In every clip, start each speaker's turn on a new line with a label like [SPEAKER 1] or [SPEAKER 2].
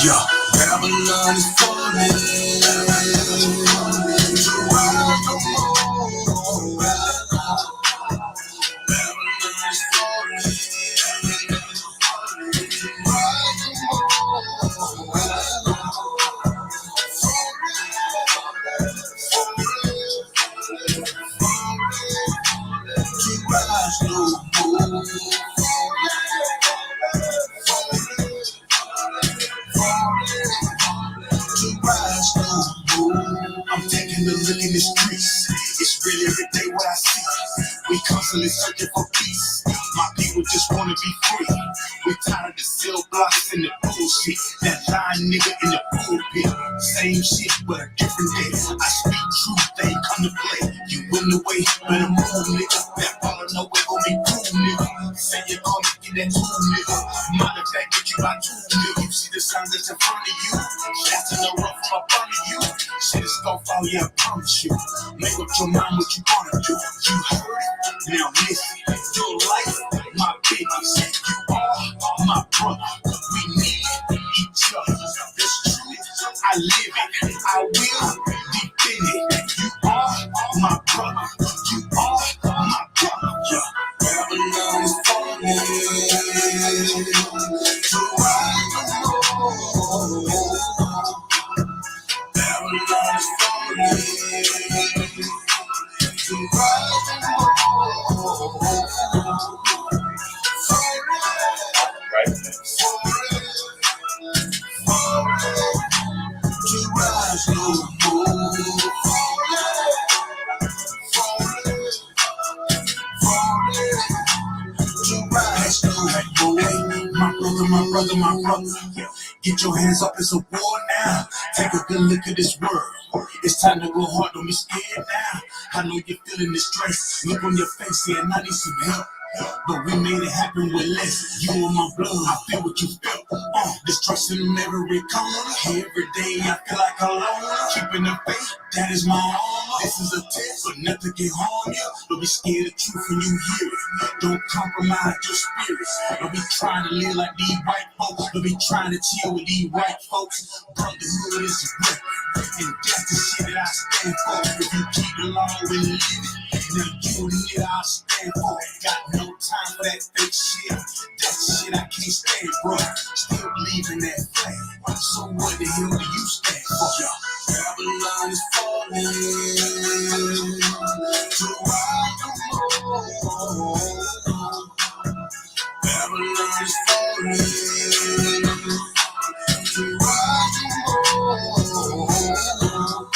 [SPEAKER 1] Yeah, Babylon is falling. To rise no more. Babylon is falling. To rise no I'm taking a look in the streets. It's really every day what I see. We constantly searching for peace. My people just wanna be free. We tired of the cell blocks and the bullshit. That lying nigga in the pulpit. Same shit but a different day. I speak truth, they ain't come to play. You in the way, better move, nigga. That follow no way gon' be cool, nigga. Say you come and get that tool, nigga. Matter of fact, get you by two, nigga. You see the signs that's in front of you. Shots in the rough from up under you. Shit is gon' fall, yeah, I promise you. Make up your mind what you wanna do. You heard it, now listen. Your life, my business. You are my brother. We need each other. This truth, I live it. I will defend it. You are my brother. You are my brother. Yeah. Babylon is falling. To rise no more. Babylon is falling. To rise no more. Right. To rise no more. To rise no more. My brother. Get your hands up, it's a war now. Take a good look at this world. It's time to go hard, don't be scared now. I know you're feeling the stress. Look on your face, saying I need some help. But we made it happen with less. You in my blood, I feel what you felt. Distrusting in every corner. Every day I feel like alone. Keeping the faith, that is my armor. This is a test, but nothing can harm you. Don't be scared of truth when you hear it. Don't compromise your spirits. Don't be trying to live like these white folks. Don't be trying to chill with these white folks. Brotherhood is a weapon, and that's the shit that I stand for. If you keep the law and live it, now you and it I stand for. Got no time for that fake shit. That shit I can't stand, bro. Still believe in that flag. So what the hell do you stand for? Babylon is falling. To rise no more. Babylon is falling. To rise no more.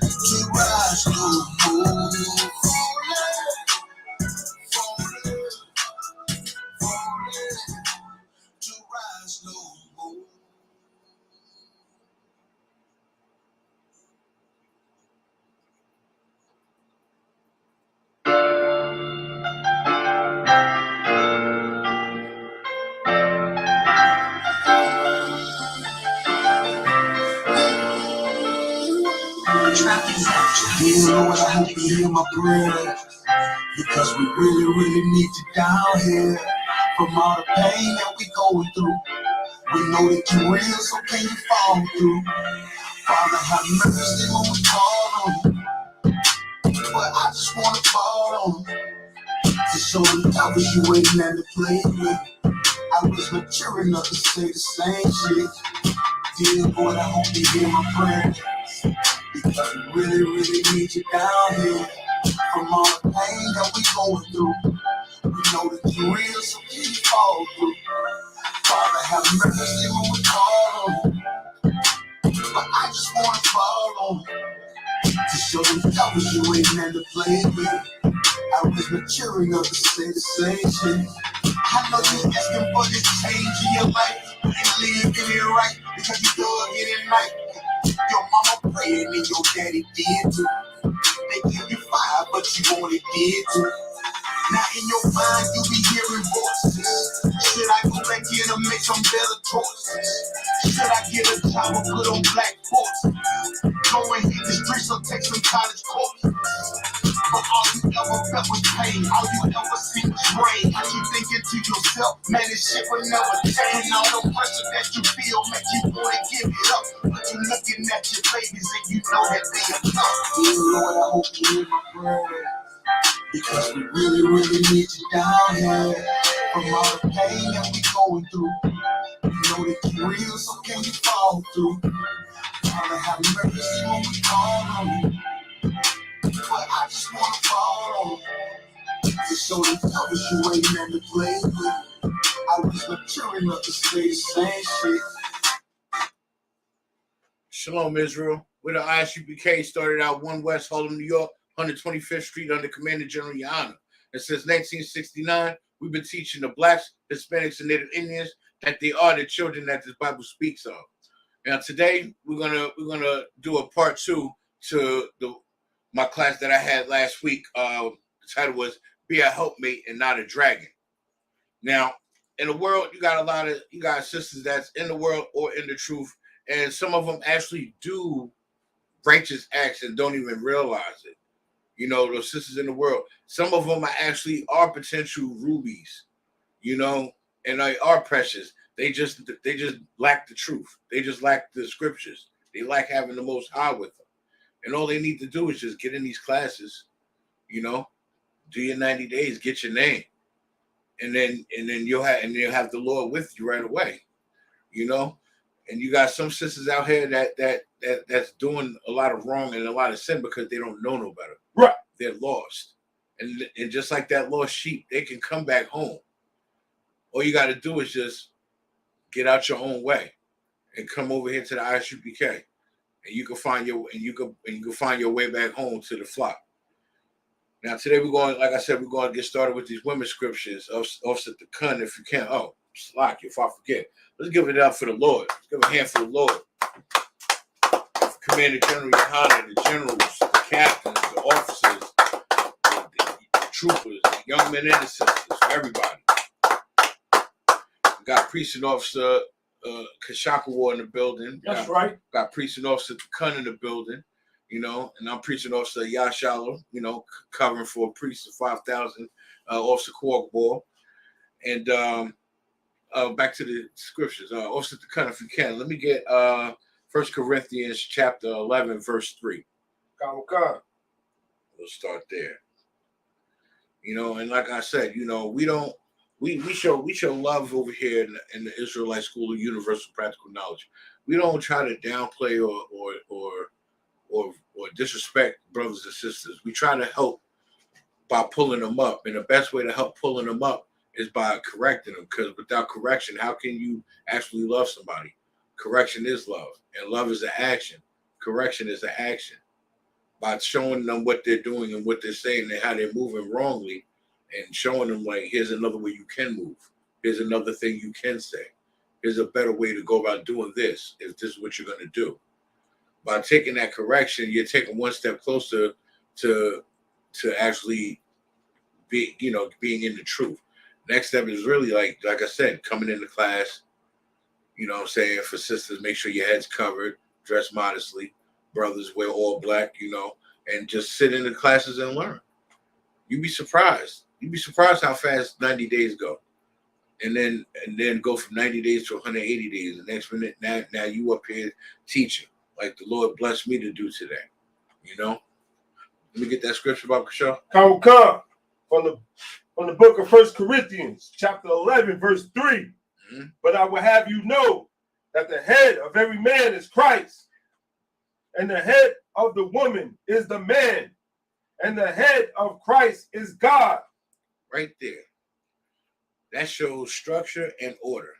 [SPEAKER 1] To rise no more. To rise no more. Dear Lord, I hope you hear my prayer, because we really need you down here. From all the pain that we going through, we know that you're real, so can you fall through? Father, have mercy when we call on you, but I just want to fall on you. To show the was you waiting and to play with. I was mature enough to say the same shit. Dear Lord, I hope you hear my prayer, because we really need you down here. From all the pain that we going through, we know that you're real, so can you fall through? Father, have mercy when we call on you, but I just want to fall on you. To show them that was you waiting and to play with. I was mature enough to say the same shit. I know you're asking for this change in your life. You ain't living it right because you dug it at night. Your mama praying and your daddy did too. They give you fire, but you only did too. Now in your mind you be hearing voices. Should I go back here to make some better choices? Should I get a job or put on black force? Go and hit the streets or take some college course? But all you ever felt was pain. All you ever seen brain. You thinking to yourself, man, this shit will never change. All the pressure that you feel make you want to give it up. But you looking at your babies and you know that they are tough. Dear Lord, I hope you hear my prayer. Because we really, really need you down here. From all the pain that we going through. You know that you're real, so can you fall through? Trying to have mercy when we call on you. But I just want to fall on you. To show the others you ain't meant to play with. I was mature enough to say the same shit.
[SPEAKER 2] Shalom, Israel. We're the ISUPK, started out 1 West Harlem, New York, 125th Street under Commander General YAHANNA. And since 1969, we've been teaching the Blacks, Hispanics, and Native Indians that they are the children that this Bible speaks of. Now today we're gonna do a part 2 to my class that I had last week. The title was "Be a Helpmate and Not a Dragon." Now, in the world, you got sisters that's in the world or in the truth, and some of them actually do righteous acts and don't even realize it. You know, those sisters in the world. Some of them are potential rubies. You know, and they are precious. They just lack the truth. They just lack the scriptures. They lack having the Most High with them. And all they need to do is just get in these classes, you know, do your 90 days, get your name, and then you'll have the Lord with you right away, you know. And you got some sisters out here that's doing a lot of wrong and a lot of sin because they don't know no better.
[SPEAKER 3] Right.
[SPEAKER 2] They're lost, and just like that lost sheep, they can come back home. All you got to do is just get out your own way and come over here to the ISUPK, and you can find your way back home to the flock. Now today we're going to get started with these women's scriptures. Offset the kun if you can. Oh, slack if I forget. Let's give it up for the Lord. Let's give a hand for the Lord. Commander General YAHANNA, the generals, the captains, the officers, the troopers, the young men and the sisters, everybody. We got Priest and Officer Kashakawa in the building.
[SPEAKER 3] That's right.
[SPEAKER 2] Got Priest and Officer Kun in the building, you know, and I'm Priest and Officer Yashala, you know, covering for Priest of 5,000, Officer Korkball. And back to the scriptures. Officer Kun, if you can, let me get 1 Corinthians chapter 11, verse 3.
[SPEAKER 3] God.
[SPEAKER 2] We'll start there. You know, and like I said, you know, we show love over here in the Israelite School of Universal Practical Knowledge. We don't try to downplay or disrespect brothers and sisters. We try to help by pulling them up, and the best way to help pulling them up is by correcting them. Because without correction, how can you actually love somebody? Correction is love, and love is an action. Correction is an action. By showing them what they're doing and what they're saying and how they're moving wrongly, and showing them, like, here's another way you can move. Here's another thing you can say. Here's a better way to go about doing this if this is what you're going to do. By taking that correction, you're taking one step closer to actually being in the truth. Next step is really, like I said, coming into class, you know what I'm saying? For sisters, make sure your head's covered, dress modestly. Brothers, wear all black, you know, and just sit in the classes and learn. You'd be surprised. You'd be surprised how fast 90 days go. And then go from 90 days to 180 days. The next minute, now you up here teaching, like the Lord blessed me to do today. You know? Let me get that scripture about Kasha.
[SPEAKER 3] Come. From the book of 1 Corinthians, chapter 11, verse 3.
[SPEAKER 2] Mm-hmm.
[SPEAKER 3] But I will have you know that the head of every man is Christ, and the head of the woman is the man, and the head of Christ is God.
[SPEAKER 2] Right there. That shows structure and order.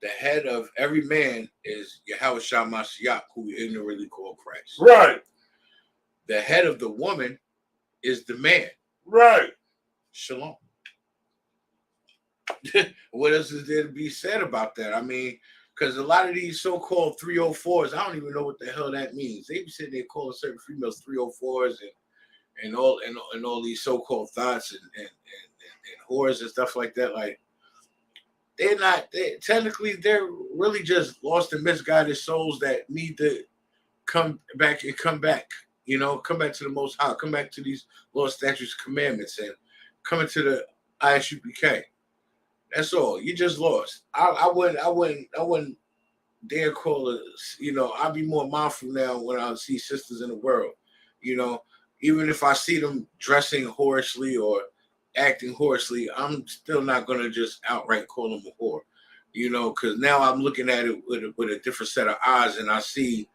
[SPEAKER 2] The head of every man is Yahawashi Mashiach, who we ignorantly call Christ.
[SPEAKER 3] Right.
[SPEAKER 2] The head of the woman is the man.
[SPEAKER 3] Right.
[SPEAKER 2] Shalom. What else is there to be said about that? I mean, because a lot of these so-called 304s, I don't even know what the hell that means. They be sitting there calling certain females 304s and all these so-called thoughts and whores and stuff like that. Like, they're really just lost and misguided souls that need to come back, you know, come back to the Most High, come back to these law, statutes, commandments, and come into the ISUPK. That's all. You just lost. I wouldn't dare call it. You know, I'll be more mindful now when I see sisters in the world. You know, even if I see them dressing whorishly or acting whorishly, I'm still not gonna just outright call them a whore. You know, because now I'm looking at it with a different set of eyes, and I see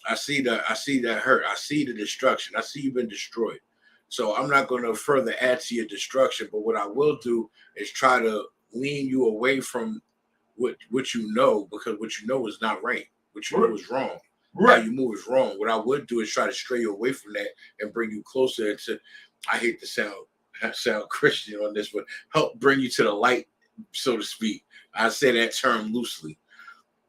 [SPEAKER 2] that hurt. I see the destruction. I see you've been destroyed. So I'm not going to further add to your destruction. But what I will do is try to lean you away from what you know, because what you know is not right. What you know is wrong. How you move is wrong. What I would do is try to stray you away from that and bring you closer to. I hate to sound Christian on this, but help bring you to the light, so to speak. I say that term loosely.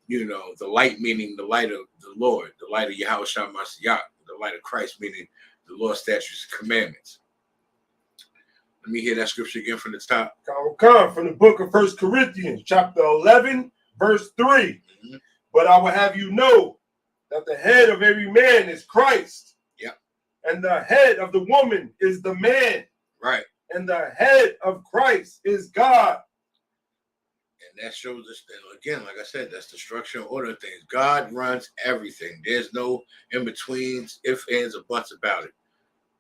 [SPEAKER 2] You know, the light meaning the light of the Lord, the light of Yahweh Mashiach, the light of Christ meaning the Lord's statutes and commandments. Let me hear that scripture again from the top.
[SPEAKER 3] Come from the book of 1 Corinthians, chapter 11, verse 3. Mm-hmm. But I will have you know that the head of every man is Christ.
[SPEAKER 2] Yep.
[SPEAKER 3] And the head of the woman is the man.
[SPEAKER 2] Right.
[SPEAKER 3] And the head of Christ is God.
[SPEAKER 2] And that shows us that, again, like I said, that's the structure and order of things. God runs everything. There's no in-betweens, ifs, ands, or buts about it.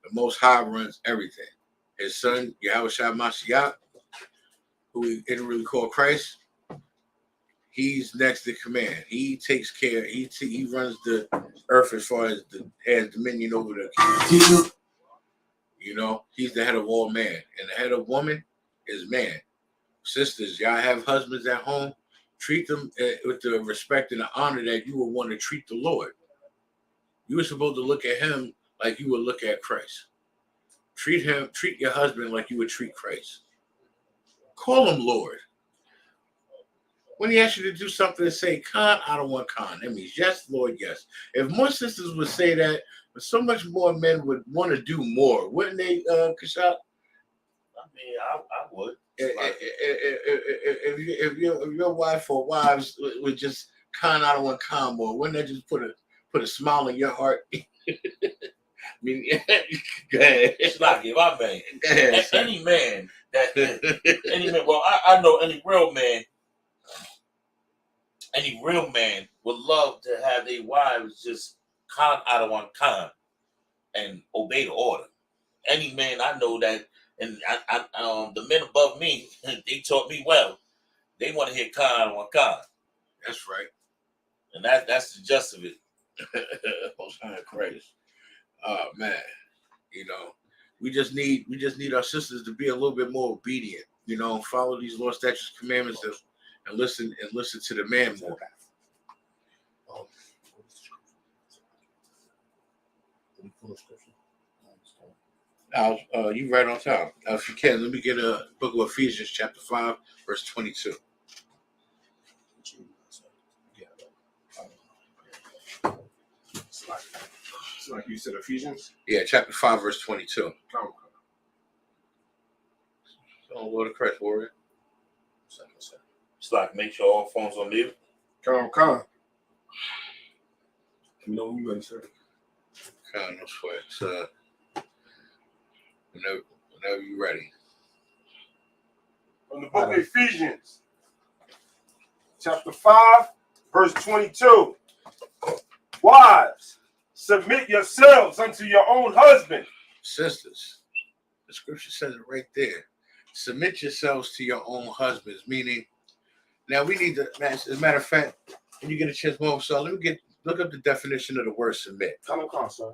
[SPEAKER 2] The Most High runs everything. His son, Yahweh Mashiach, who we didn't really call Christ, he's next in command. He takes care. He runs the earth as far as has dominion over the kingdom. You know, he's the head of all man. And the head of woman is man. Sisters, y'all have husbands at home, treat them with the respect and the honor that you would want to treat the Lord. You were supposed to look at him like you would look at Christ. Treat your husband like you would treat Christ. Call him Lord. When he asks you to do something, say, Khan, I don't want Khan. That means yes, Lord, yes. If more sisters would say that, but so much more men would want to do more, wouldn't they, Kashab?
[SPEAKER 4] I mean, I would.
[SPEAKER 2] If your wife or wives would just Khan, I don't want Khan more, wouldn't that just put a smile in your heart? I mean, go ahead.
[SPEAKER 4] It's like if I man, any man well, I know any real man would love to have their wives just Khan out of one Khan and obey the order. Any man I know that, and the men above me, they taught me well. They want to hear Khan out of one Khan.
[SPEAKER 2] That's right.
[SPEAKER 4] And that's the gist of it.
[SPEAKER 2] Most High Christ. Oh man, you know, we just need our sisters to be a little bit more obedient. You know, follow these law, statutes, commandments, and listen to the man more. You right on top. If you can, let me get a book of Ephesians, chapter 5, verse 22.
[SPEAKER 3] It's like you said, Ephesians?
[SPEAKER 2] Yeah, chapter 5, verse 22. Oh, Lord of Christ, warrior.
[SPEAKER 4] It's like make sure all phones on mute.
[SPEAKER 3] Come. You know when you're ready, sir.
[SPEAKER 2] Come, no sweat. Whenever you're ready.
[SPEAKER 3] From the book of Ephesians, chapter 5, verse 22. Wives, submit yourselves unto your own husband.
[SPEAKER 2] Sisters, the scripture says it right there. Submit yourselves to your own husbands, meaning, now we need to, as a matter of fact, when you get a chance more, so let me look up the definition of the word submit.
[SPEAKER 3] Come on, sir.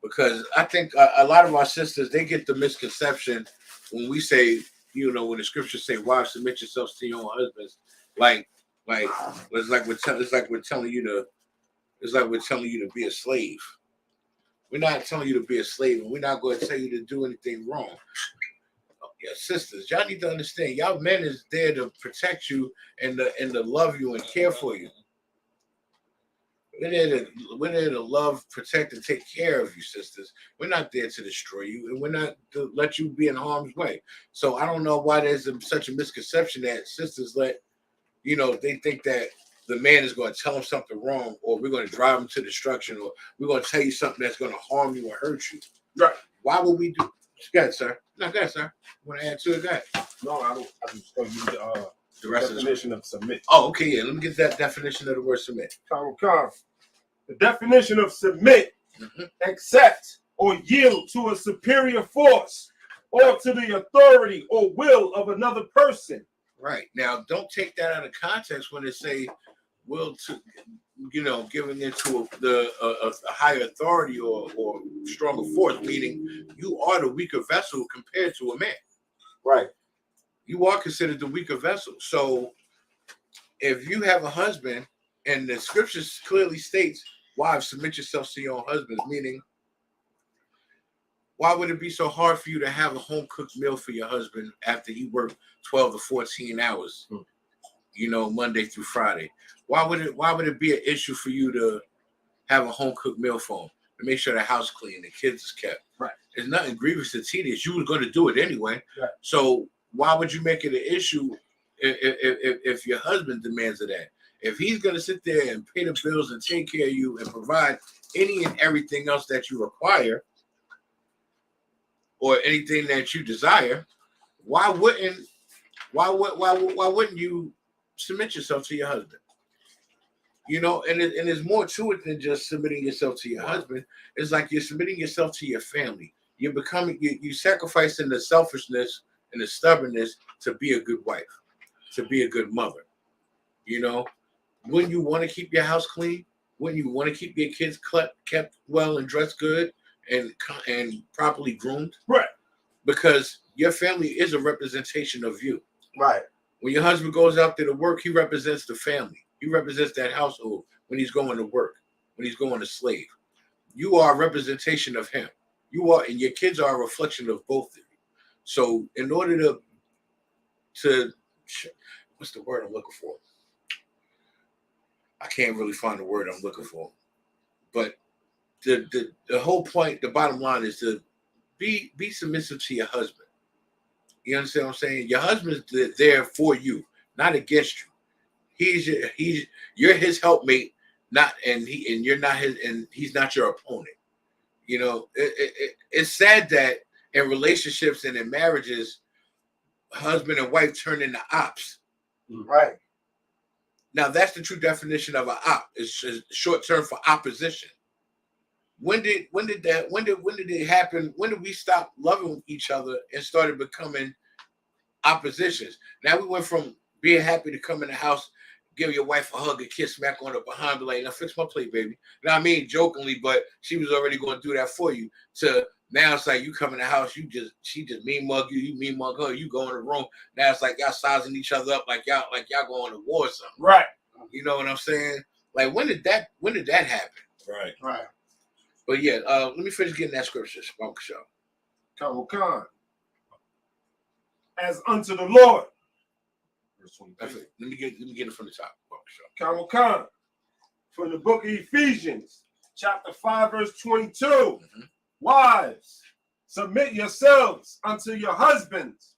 [SPEAKER 2] Because I think a lot of our sisters, they get the misconception when we say, you know, when the scriptures say, wives, submit yourselves to your own husbands, it's like we're telling you to be a slave. We're not telling you to be a slave, and we're not going to tell you to do anything wrong. Yeah, sisters, y'all need to understand, y'all men is there to protect you and to love you and care for you. We're there to love, protect, and take care of you, sisters. We're not there to destroy you, and we're not to let you be in harm's way. So I don't know why there's such a misconception that sisters they think that the man is going to tell them something wrong, or we're going to drive them to destruction, or we're going to tell you something that's going to harm you or hurt you.
[SPEAKER 3] Right.
[SPEAKER 2] Why would we do? Go ahead, sir. No, go ahead, sir. Want to add to it? Go ahead.
[SPEAKER 3] No, I don't. I just going to use
[SPEAKER 2] The rest of the
[SPEAKER 3] definition of submit.
[SPEAKER 2] Oh, okay, yeah. Let me get that definition of the word submit.
[SPEAKER 3] The definition of submit: accept or yield to a superior force or to the authority or will of another person.
[SPEAKER 2] Right. Now, don't take that out of context when they say will to, giving it to a higher authority or stronger force, meaning you are the weaker vessel compared to a man.
[SPEAKER 3] Right.
[SPEAKER 2] You are considered the weaker vessel. So if you have a husband, and the scriptures clearly states, wives, submit yourselves to your own husbands, meaning, why would it be so hard for you to have a home-cooked meal for your husband after he worked 12 to 14 hours, Monday through Friday? Why would it be an issue for you to have a home-cooked meal for him, to make sure the house clean, the kids is kept?
[SPEAKER 3] Right.
[SPEAKER 2] There's nothing grievous or tedious. You were going to do it anyway.
[SPEAKER 3] Right.
[SPEAKER 2] So why would you make it an issue if your husband demands of that? If he's going to sit there and pay the bills and take care of you and provide any and everything else that you require or anything that you desire, why wouldn't you submit yourself to your husband? And there's more to it than just submitting yourself to your husband. It's like you're submitting yourself to your family. You're you sacrificing the selfishness and the stubbornness to be a good wife, to be a good mother. Wouldn't you want to keep your house clean? Wouldn't you want to keep your kids kept well and dressed good and properly groomed?
[SPEAKER 3] Right.
[SPEAKER 2] Because your family is a representation of you.
[SPEAKER 3] Right.
[SPEAKER 2] When your husband goes out there to work, he represents the family. He represents that household when he's going to work, when he's going to slave. You are a representation of him. You are, and your kids are a reflection of both of you. So in order to what's the word I'm looking for? I can't really find the word I'm looking for. But the whole point, the bottom line is to be submissive to your husband. You understand what I'm saying? Your husband's there for you, not against you. You're his helpmate, you're not his, and he's not your opponent. It's sad that in relationships and in marriages, husband and wife turn into ops.
[SPEAKER 3] Right.
[SPEAKER 2] Now that's the true definition of an op. It's just short term for opposition. When did it happen? When did we stop loving each other and started becoming oppositions? Now we went from being happy to come in the house, give your wife a hug, a kiss, smack on her behind, be like, now fix my plate, baby. Now I mean jokingly, but she was already going to do that for you. To now it's like you come in the house, she just mean mug you, you mean mug her, you go in the room. Now it's like y'all sizing each other up like y'all going to war or something.
[SPEAKER 3] Right.
[SPEAKER 2] You know what I'm saying? Like when did that happen?
[SPEAKER 3] Right. Right.
[SPEAKER 2] But yeah, let me finish getting that scripture.
[SPEAKER 3] Come. As unto the Lord. Verse 23.
[SPEAKER 2] Let me get it from the top.
[SPEAKER 3] Come. From the book of Ephesians, chapter 5, verse 22. Wives, submit yourselves unto your husbands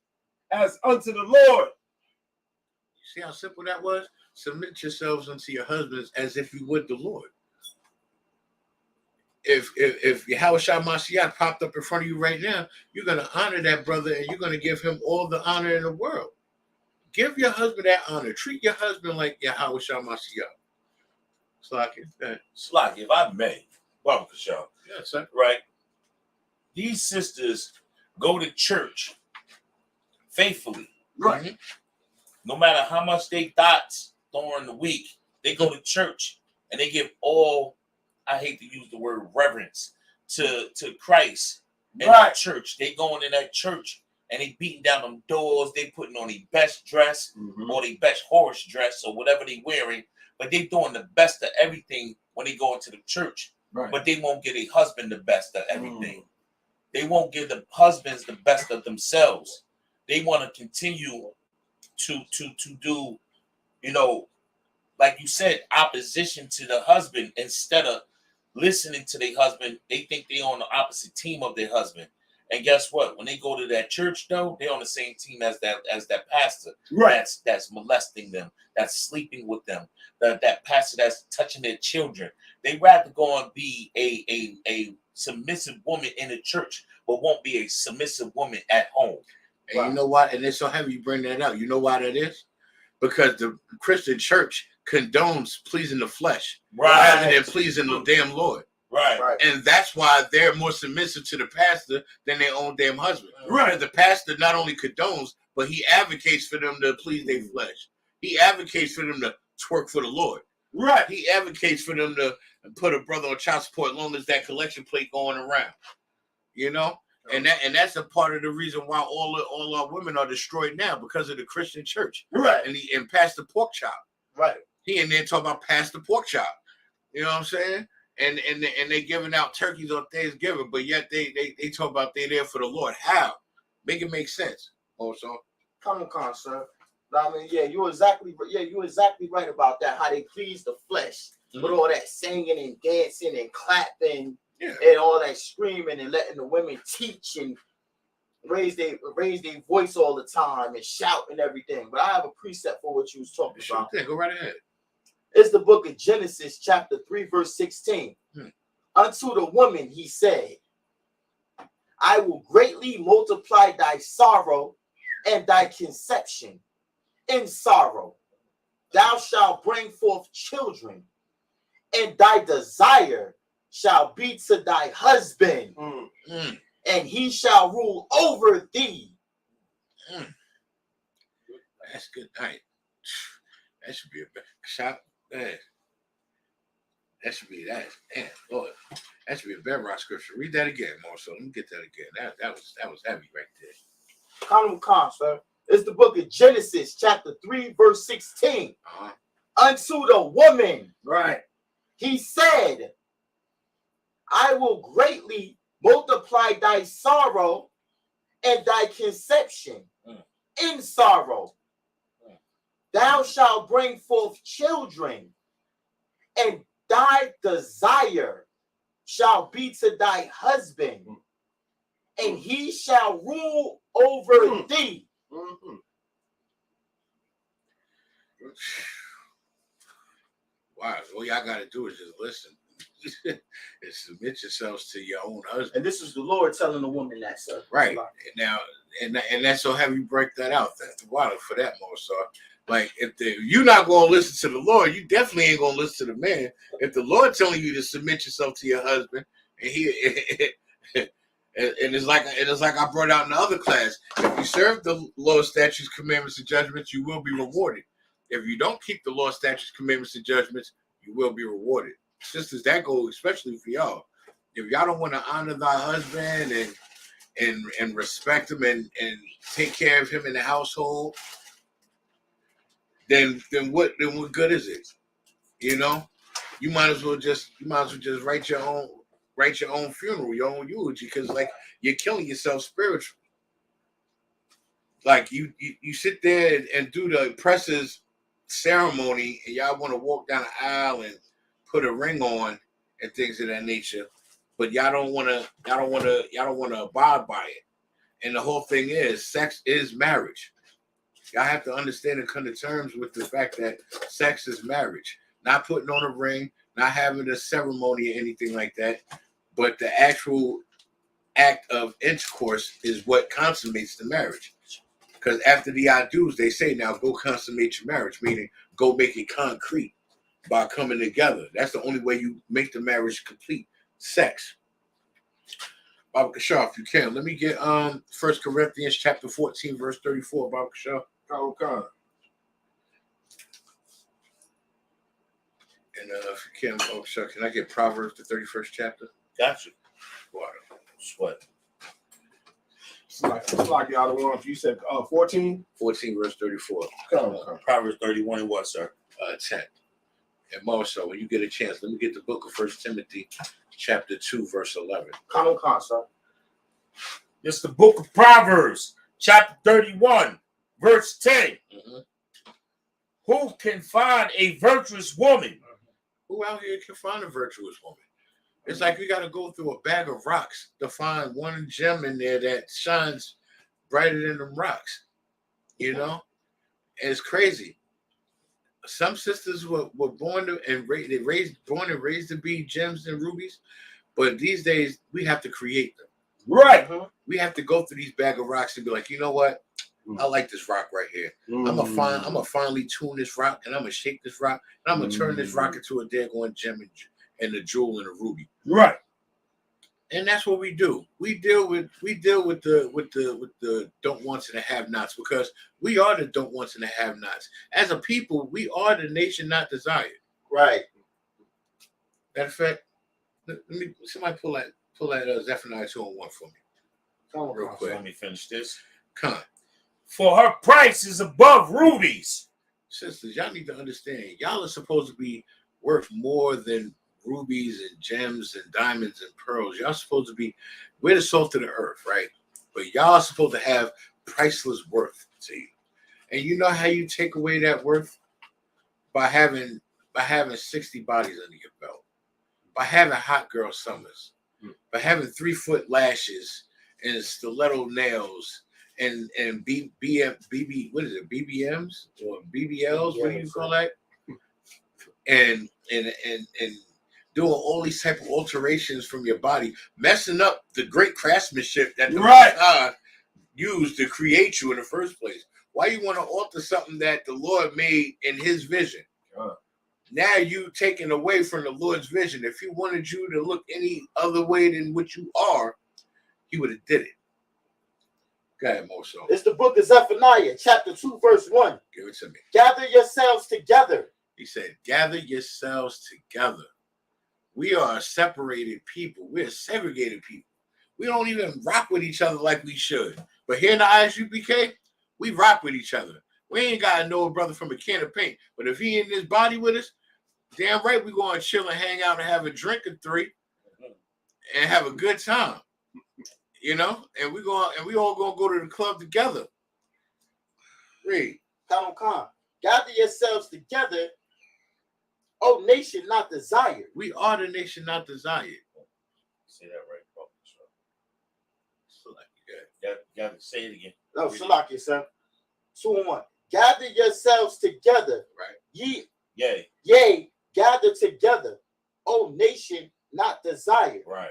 [SPEAKER 3] as unto the Lord.
[SPEAKER 2] You see how simple that was? Submit yourselves unto your husbands as if you would the Lord. If Yahawashi Mashiach popped up in front of you right now, you're going to honor that brother and you're going to give him all the honor in the world. Give your husband that honor. Treat your husband like Yahawashi Mashiach.
[SPEAKER 4] Slack, if I may, welcome to show.
[SPEAKER 2] Yes, sir.
[SPEAKER 4] Right. These sisters go to church faithfully.
[SPEAKER 3] Right.
[SPEAKER 4] No matter how much they thoughts during the week, they go to church and they give all, I hate to use the word reverence, to Christ in that church. They going in that church and they beating down them doors. They putting on their best dress or their best horse dress or whatever they wearing. But they doing the best of everything when they go into the church.
[SPEAKER 3] Right.
[SPEAKER 4] But they won't give a husband the best of everything. They won't give the husbands the best of themselves. They want to continue to do, like you said, opposition to the husband instead of listening to their husband. They think they're on the opposite team of their husband. And guess what? When they go to that church, though, they're on the same team as that pastor.
[SPEAKER 3] Right.
[SPEAKER 4] That's molesting them, that's sleeping with them, that pastor that's touching their children. They rather go and be a submissive woman in the church, but won't be a submissive woman at home.
[SPEAKER 2] And you know why? And it's so heavy you bring that out. You know why that is? Because the Christian church condones pleasing the flesh rather than pleasing the damn Lord.
[SPEAKER 4] Right.
[SPEAKER 2] And that's why they're more submissive to the pastor than their own damn husband.
[SPEAKER 3] Right.
[SPEAKER 2] The pastor not only condones, but he advocates for them to please their flesh. He advocates for them to twerk for the Lord.
[SPEAKER 3] Right.
[SPEAKER 2] He advocates for them to put a brother on child support as long as that collection plate going around. You know? And that's a part of the reason why all our women are destroyed now, because of the Christian church.
[SPEAKER 3] Right.
[SPEAKER 2] And Pastor Pork Chop.
[SPEAKER 3] Right.
[SPEAKER 2] He in there talking about Pastor Pork Chop. You know what I'm saying? And they giving out turkeys on Thanksgiving, but yet they talk about they there for the Lord. How? Make it make sense. Also,
[SPEAKER 1] Come on, sir. I mean, you're exactly right about that. How they please the flesh with all that singing and dancing and clapping and all that screaming and letting the women teach and raise their voice all the time and shout and everything. But I have a precept for what you was talking about.
[SPEAKER 2] Yeah, go right ahead.
[SPEAKER 1] It's the book of Genesis, chapter 3, verse 16. Unto the woman he said, I will greatly multiply thy sorrow and thy conception. In sorrow thou shalt bring forth children, and thy desire shall be to thy husband, and he shall rule over thee.
[SPEAKER 2] That's good night. That should be a shot. That should be that. Damn, Lord. That should be a bedrock scripture. Read that again, more so. Let me get that again. That was heavy right there.
[SPEAKER 1] Come, sir. It's the book of Genesis, chapter 3, verse 16. Unto the woman,
[SPEAKER 3] Right.
[SPEAKER 1] he said, I will greatly multiply thy sorrow and thy conception. In sorrow thou shalt bring forth children, and thy desire shall be to thy husband, and he shall rule over thee.
[SPEAKER 2] Wow, all y'all gotta do is just listen. And submit yourselves to your own husband.
[SPEAKER 1] And this is the Lord telling the woman that, sir.
[SPEAKER 2] Right. Now, and that's so heavy you break that out. That's wild for that, more so. Like, if you're not going to listen to the Lord, you definitely ain't going to listen to the man. If the Lord telling you to submit yourself to your husband, and it's like I brought out in the other class, if you serve the Lord's statutes, commandments, and judgments, you will be rewarded. If you don't keep the Lord's statutes, commandments, and judgments, you will be rewarded. Sisters, that goes especially for y'all. If y'all don't want to honor thy husband and respect him and take care of him in the household, then what good is it? You know, you might as well just write your own funeral, your own eulogy, because like you're killing yourself spiritually. Like you sit there and do the presses ceremony, and y'all want to walk down the aisle and put a ring on and things of that nature, but y'all don't want to abide by it. And the whole thing is, sex is marriage. Y'all have to understand and come to terms with the fact that sex is marriage. Not putting on a ring, not having a ceremony or anything like that, but the actual act of intercourse is what consummates the marriage. Because after the I do's, they say, now go consummate your marriage, meaning go make it concrete by coming together. That's the only way you make the marriage complete. Sex. Baba Kashar, if you can, let me get 1 Corinthians chapter 14, verse 34, Baba Kashar.
[SPEAKER 3] Come.
[SPEAKER 2] And if you can, Baba Kashar, can I get Proverbs, the 31st chapter?
[SPEAKER 4] Gotcha.
[SPEAKER 2] Water.
[SPEAKER 4] Sweat.
[SPEAKER 3] It's like y'all the ones you said 14?
[SPEAKER 2] 14, verse 34.
[SPEAKER 3] Come.
[SPEAKER 4] Proverbs 31 and what, sir?
[SPEAKER 2] 10. And more so, when you get a chance, let me get the book of 1 Timothy chapter 2, verse 11.
[SPEAKER 1] Come, sir.
[SPEAKER 4] It's the book of Proverbs, chapter 31, verse 10. Who can find a virtuous woman?
[SPEAKER 2] Who out here can find a virtuous woman? It's like we got to go through a bag of rocks to find one gem in there that shines brighter than them rocks. You know, and it's crazy. Some sisters were born to and born and raised to be gems and rubies, but these days we have to create them.
[SPEAKER 3] Right.
[SPEAKER 2] We have to go through these bag of rocks and be like, you know what? I like this rock right here. I'm gonna finally tune this rock, and I'm gonna shape this rock, and I'm gonna turn this rock into a daggone gem and a jewel and a ruby.
[SPEAKER 3] Right.
[SPEAKER 2] And that's what we do. We deal with the don't wants and the have nots, because we are the don't wants and the have nots. As a people, we are the nation not desired.
[SPEAKER 1] Right.
[SPEAKER 2] Matter of fact, somebody pull that Zephaniah 2:1 for me. Real quick.
[SPEAKER 4] Let me finish this.
[SPEAKER 2] Come on.
[SPEAKER 4] For her price is above rubies.
[SPEAKER 2] Sisters, y'all need to understand, y'all are supposed to be worth more than rubies and gems and diamonds and pearls. Y'all supposed to be, we're the salt of the earth, right? But y'all are supposed to have priceless worth to you. And you know how you take away that worth? By having 60 bodies under your belt, by having hot girl summers, by having 3-foot lashes and stiletto nails and what is it, BBMs or BBLs? What do you call that? And doing all these type of alterations from your body, messing up the great craftsmanship that the God used to create you in the first place. Why you want to alter something that the Lord made in His vision? Now you taking away from the Lord's vision. If He wanted you to look any other way than what you are, He would have did it. Go ahead, Moso.
[SPEAKER 1] It's the book of Zephaniah, chapter 2, verse 1.
[SPEAKER 2] Give it to me.
[SPEAKER 1] Gather yourselves together.
[SPEAKER 2] He said, gather yourselves together. We are a separated people. We're a segregated people. We don't even rock with each other like we should. But here in the ISUPK, we rock with each other. We ain't got to know a brother from a can of paint. But if he in this body with us, damn right we going to chill and hang out and have a drink or three and have a good time. You know? And we all going to go to the club together. Read.
[SPEAKER 1] Come. Gather yourselves together, O nation not desired.
[SPEAKER 2] We are the nation not desired.
[SPEAKER 4] Say that right, bro.
[SPEAKER 2] Yeah.
[SPEAKER 4] You got to say it again.
[SPEAKER 1] No, Salakia, son. 2-1. Gather yourselves together.
[SPEAKER 2] Right.
[SPEAKER 1] Yea, gather together, O nation not desired.
[SPEAKER 4] Right.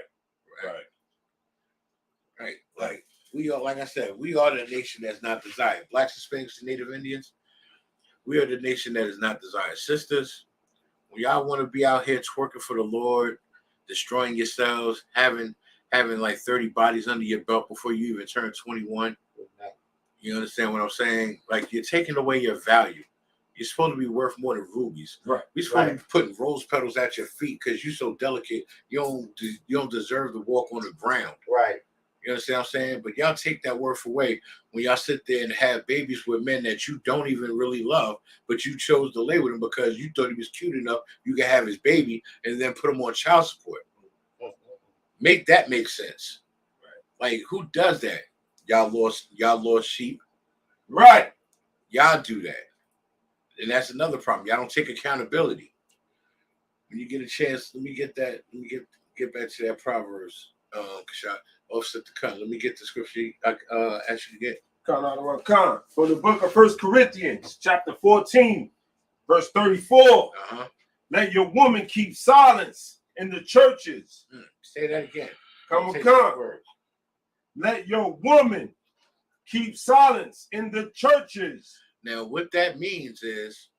[SPEAKER 2] Like we are, like I said, we are the nation that's not desired. Blacks, Hispanics, and Native Indians, we are the nation that is not desired. Sisters, when y'all want to be out here twerking for the Lord, destroying yourselves, having like 30 bodies under your belt before you even turn 21, you understand what I'm saying? Like, you're taking away your value. You're supposed to be worth more than rubies.
[SPEAKER 3] Right.
[SPEAKER 2] We're supposed to be putting rose petals at your feet because you're so delicate. You don't deserve to walk on the ground.
[SPEAKER 1] Right.
[SPEAKER 2] You understand what I'm saying? But y'all take that worth away when y'all sit there and have babies with men that you don't even really love, but you chose to lay with him because you thought he was cute enough you could have his baby and then put him on child support. Make that make sense. Right. Like, who does that? Y'all lost sheep.
[SPEAKER 3] Right.
[SPEAKER 2] Y'all do that. And that's another problem. Y'all don't take accountability. When you get a chance, let me get back to that Proverbs. Offset the con. Let me get the scripture actually get.
[SPEAKER 3] For the book of 1 Corinthians, chapter 14, verse 34. Let your woman keep silence in the churches.
[SPEAKER 2] Say that again.
[SPEAKER 3] Come. Let your woman keep silence in the churches.
[SPEAKER 2] Now, what that means is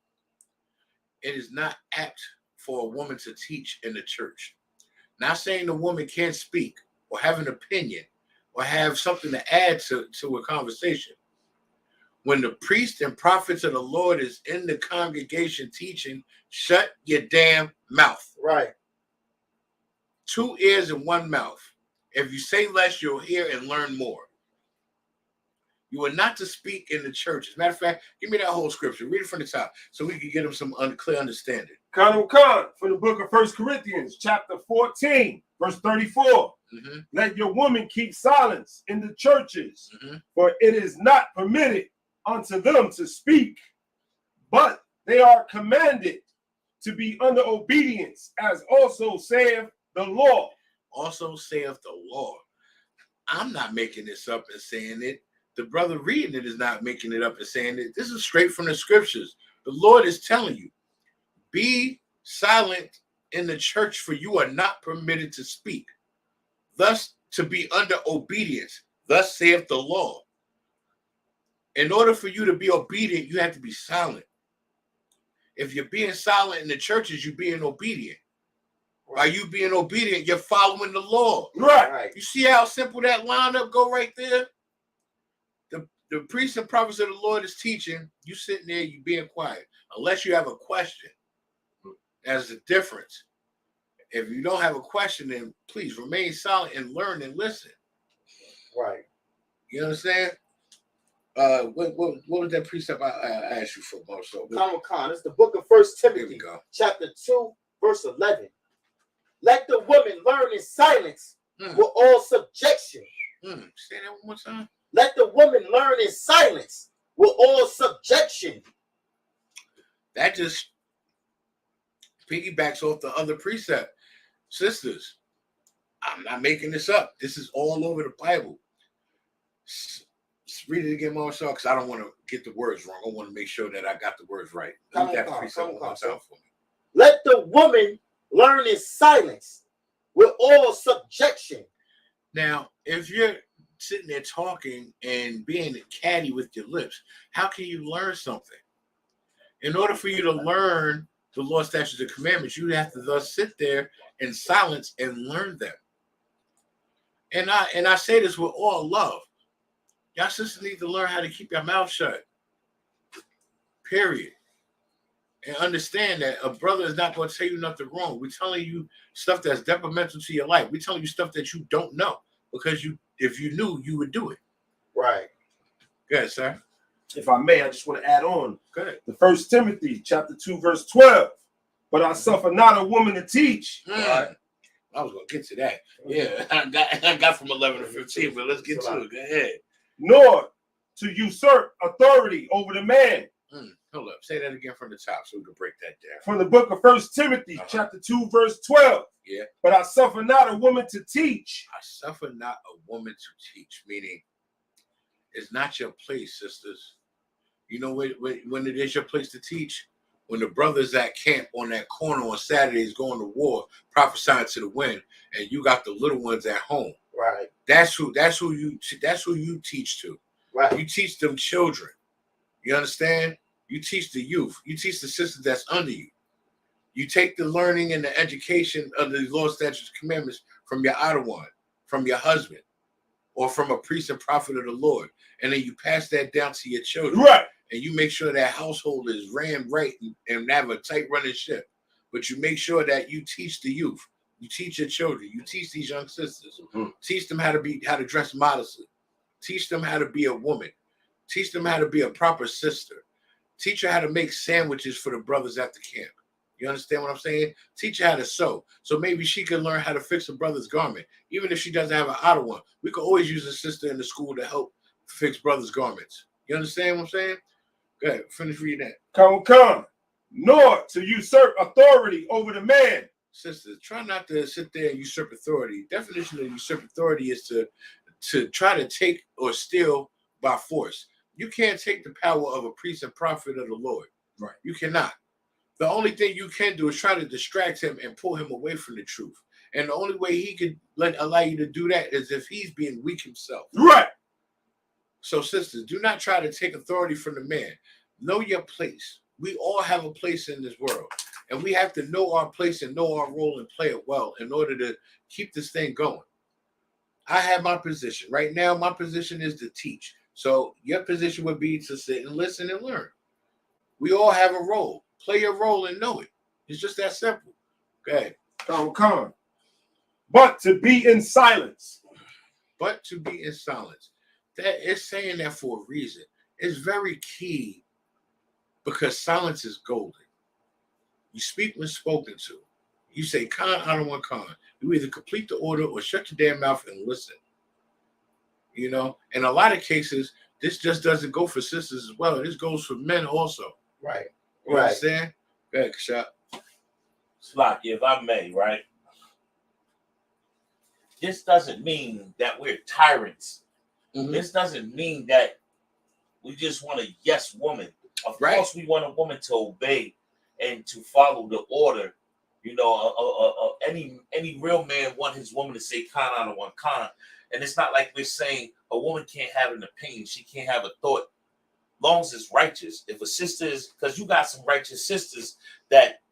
[SPEAKER 2] it is not apt for a woman to teach in the church. Not saying the woman can't speak or have an opinion or have something to add to a conversation. When the priests and prophets of the Lord is in the congregation teaching, shut your damn mouth.
[SPEAKER 1] Right.
[SPEAKER 2] 2 ears and 1 mouth. If you say less, you'll hear and learn more. You are not to speak in the church. As a matter of fact, give me that whole scripture. Read it from the top so we can get them some clear understanding.
[SPEAKER 3] From the book of 1 Corinthians, chapter 14, verse 34. Let your woman keep silence in the churches, for it is not permitted unto them to speak, but they are commanded to be under obedience, as also saith the law.
[SPEAKER 2] Also saith the law. I'm not making this up and saying it. The brother reading it is not making it up and saying it. This is straight from the scriptures. The Lord is telling you, be silent in the church, for you are not permitted to speak. Thus, to be under obedience. Thus saith the law. In order for you to be obedient, you have to be silent. If you're being silent in the churches, you're being obedient. By you being obedient, you're following the law.
[SPEAKER 3] Right.
[SPEAKER 2] You see how simple that lineup go right there? The priests and prophets of the Lord is teaching. You sitting there, you being quiet. Unless you have a question. That's the difference. If you don't have a question, then please remain silent and learn and listen.
[SPEAKER 1] Right.
[SPEAKER 2] You understand? What was that precept I asked you for, Marcel?
[SPEAKER 1] It's the book of 1
[SPEAKER 2] Here we
[SPEAKER 1] Timothy,
[SPEAKER 2] go.
[SPEAKER 1] chapter 2, verse 11. Let the woman learn in silence with all subjection.
[SPEAKER 2] Say that one more time.
[SPEAKER 1] Let the woman learn in silence with all subjection.
[SPEAKER 2] That just piggybacks off the other precept. Sisters, I'm not making this up. This is all over the Bible. Read it again, Marcel, because I don't want to get the words wrong. I want to make sure that I got the words right. Read that precept one more time for me.
[SPEAKER 1] Let the woman learn in silence with all subjection.
[SPEAKER 2] Now, if you're sitting there talking and being catty with your lips, how can you learn something? In order for you to learn the law, statutes, and commandments, you have to thus sit there in silence and learn them. And I say this with all love. Y'all sisters need to learn how to keep your mouth shut. Period. And understand that a brother is not going to tell you nothing wrong. We're telling you stuff that's detrimental to your life. We're telling you stuff that you don't know. Because if you knew, you would do it.
[SPEAKER 1] Right.
[SPEAKER 2] Go ahead, sir.
[SPEAKER 3] If I may, I just want to add on.
[SPEAKER 2] Go ahead.
[SPEAKER 3] The 1 Timothy chapter 2, verse 12. But I suffer not a woman to teach.
[SPEAKER 2] Right. I was going to get to that. Yeah, I got from 11 to 15, but let's get to it. Go ahead.
[SPEAKER 3] Nor to usurp authority over the man.
[SPEAKER 2] Hold up. Say that again from the top so we can break that down.
[SPEAKER 3] From the book of 1 Timothy chapter 2, verse 12.
[SPEAKER 2] Yeah.
[SPEAKER 3] But I suffer not a woman to teach.
[SPEAKER 2] I suffer not a woman to teach, meaning it's not your place, sisters. You know when it is your place to teach? When the brothers at camp on that corner on Saturdays going to war, prophesying to the wind, and you got the little ones at home.
[SPEAKER 1] Right.
[SPEAKER 2] That's who you teach to.
[SPEAKER 1] Right.
[SPEAKER 2] You teach them children. You understand? You teach the youth. You teach the sisters that's under you. You take the learning and the education of the law, statutes, commandments from your outer one, from your husband, or from a priest and prophet of the Lord, and then you pass that down to your children.
[SPEAKER 3] Right.
[SPEAKER 2] And you make sure that household is ran right and have a tight running ship. But you make sure that you teach the youth. You teach your children. You teach these young sisters. Teach them how to dress modestly. Teach them how to be a woman. Teach them how to be a proper sister. Teach her how to make sandwiches for the brothers at the camp. You understand what I'm saying? Teach her how to sew. So maybe she can learn how to fix a brother's garment. Even if she doesn't have an outer one. We could always use a sister in the school to help fix brothers' garments. You understand what I'm saying? Go ahead, finish reading that.
[SPEAKER 3] Come. Nor to usurp authority over the man.
[SPEAKER 2] Sisters, try not to sit there and usurp authority. Definition of usurp authority is to try to take or steal by force. You can't take the power of a priest and prophet of the Lord.
[SPEAKER 3] Right.
[SPEAKER 2] You cannot. The only thing you can do is try to distract him and pull him away from the truth. And the only way he could allow you to do that is if he's being weak himself.
[SPEAKER 3] Right.
[SPEAKER 2] So, sisters, do not try to take authority from the man. Know your place. We all have a place in this world. And we have to know our place and know our role and play it well in order to keep this thing going. I have my position. Right now, my position is to teach. So your position would be to sit and listen and learn. We all have a role. Play your role and know it. It's just that simple. Go ahead.
[SPEAKER 3] Come. But to be in silence.
[SPEAKER 2] But to be in silence. That is saying that for a reason. It's very key because silence is golden. You speak when spoken to. You say, Khan, I don't want Khan. You either complete the order or shut your damn mouth and listen. You know, in a lot of cases, this just doesn't go for sisters as well. This goes for men also.
[SPEAKER 1] Right.
[SPEAKER 2] You understand? Go ahead, Kashab.
[SPEAKER 4] Slocky, if I may, right? this doesn't mean that we're tyrants.
[SPEAKER 2] Mhm.
[SPEAKER 4] This doesn't mean that we just want a yes woman. Of
[SPEAKER 2] Right.
[SPEAKER 4] course, we want a woman to obey and to follow the order. You know, any real man want his woman to say "con" out of one con, and it's not like we're saying a woman can't have an opinion, she can't have a thought, long as it's righteous. If a sister is, because you got some righteous sisters that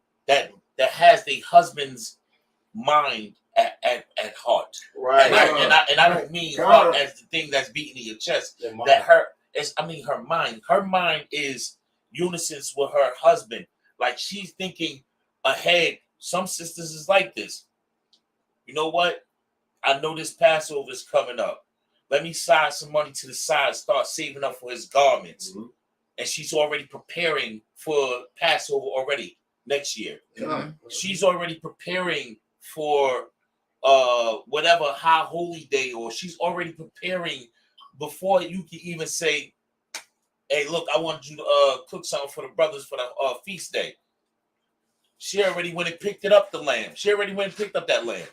[SPEAKER 4] has their husband's mind at heart,
[SPEAKER 1] Right.
[SPEAKER 4] and I don't mean heart as the thing that's beating in your chest. That her mind is unison with her husband. Like she's thinking ahead. Some sisters is like this. You know what? I know this Passover is coming up. Let me side some money to the side, start saving up for his garments.
[SPEAKER 3] Mhm.
[SPEAKER 4] And she's already preparing for Passover already next year.
[SPEAKER 2] Mhm.
[SPEAKER 4] She's already preparing for whatever high holy day, or she's already preparing before you can even say, hey, look, I want you to cook something for the brothers for the feast day. She already went and picked it up, the lamb. She already went and picked up that lamb.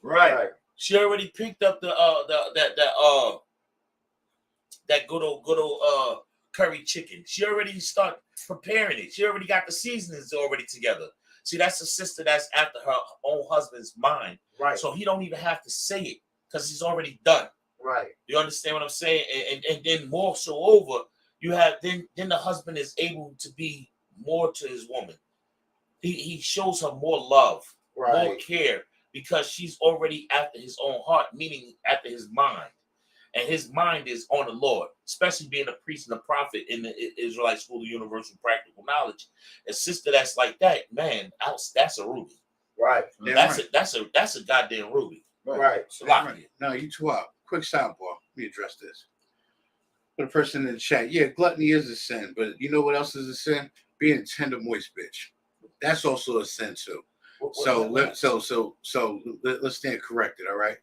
[SPEAKER 3] Right.
[SPEAKER 4] She already picked up that good old curry chicken. She already started preparing it. She already got the seasonings already together. See, that's a sister that's after her own husband's mind.
[SPEAKER 1] Right.
[SPEAKER 4] So he don't even have to say it because he's already done.
[SPEAKER 1] Right.
[SPEAKER 4] You understand what I'm saying? And then more so over, you have then the husband is able to be more to his woman. He shows her more love, more
[SPEAKER 1] Right.
[SPEAKER 4] care, because she's already after his own heart, meaning after his mind. And his mind is on the Lord, especially being a priest and a prophet in the Israelite School of Universal Practical Knowledge. A sister that's like that, man, that's a ruby.
[SPEAKER 1] Right.
[SPEAKER 2] Damn
[SPEAKER 4] That's a goddamn ruby.
[SPEAKER 1] Right.
[SPEAKER 2] Right. Now you two up. Quick sidebar. Let me address this. For the person in the chat, yeah, gluttony is a sin, but you know what else is a sin? Being a tender, moist bitch. That's also a sin too. So let's stand corrected. All right.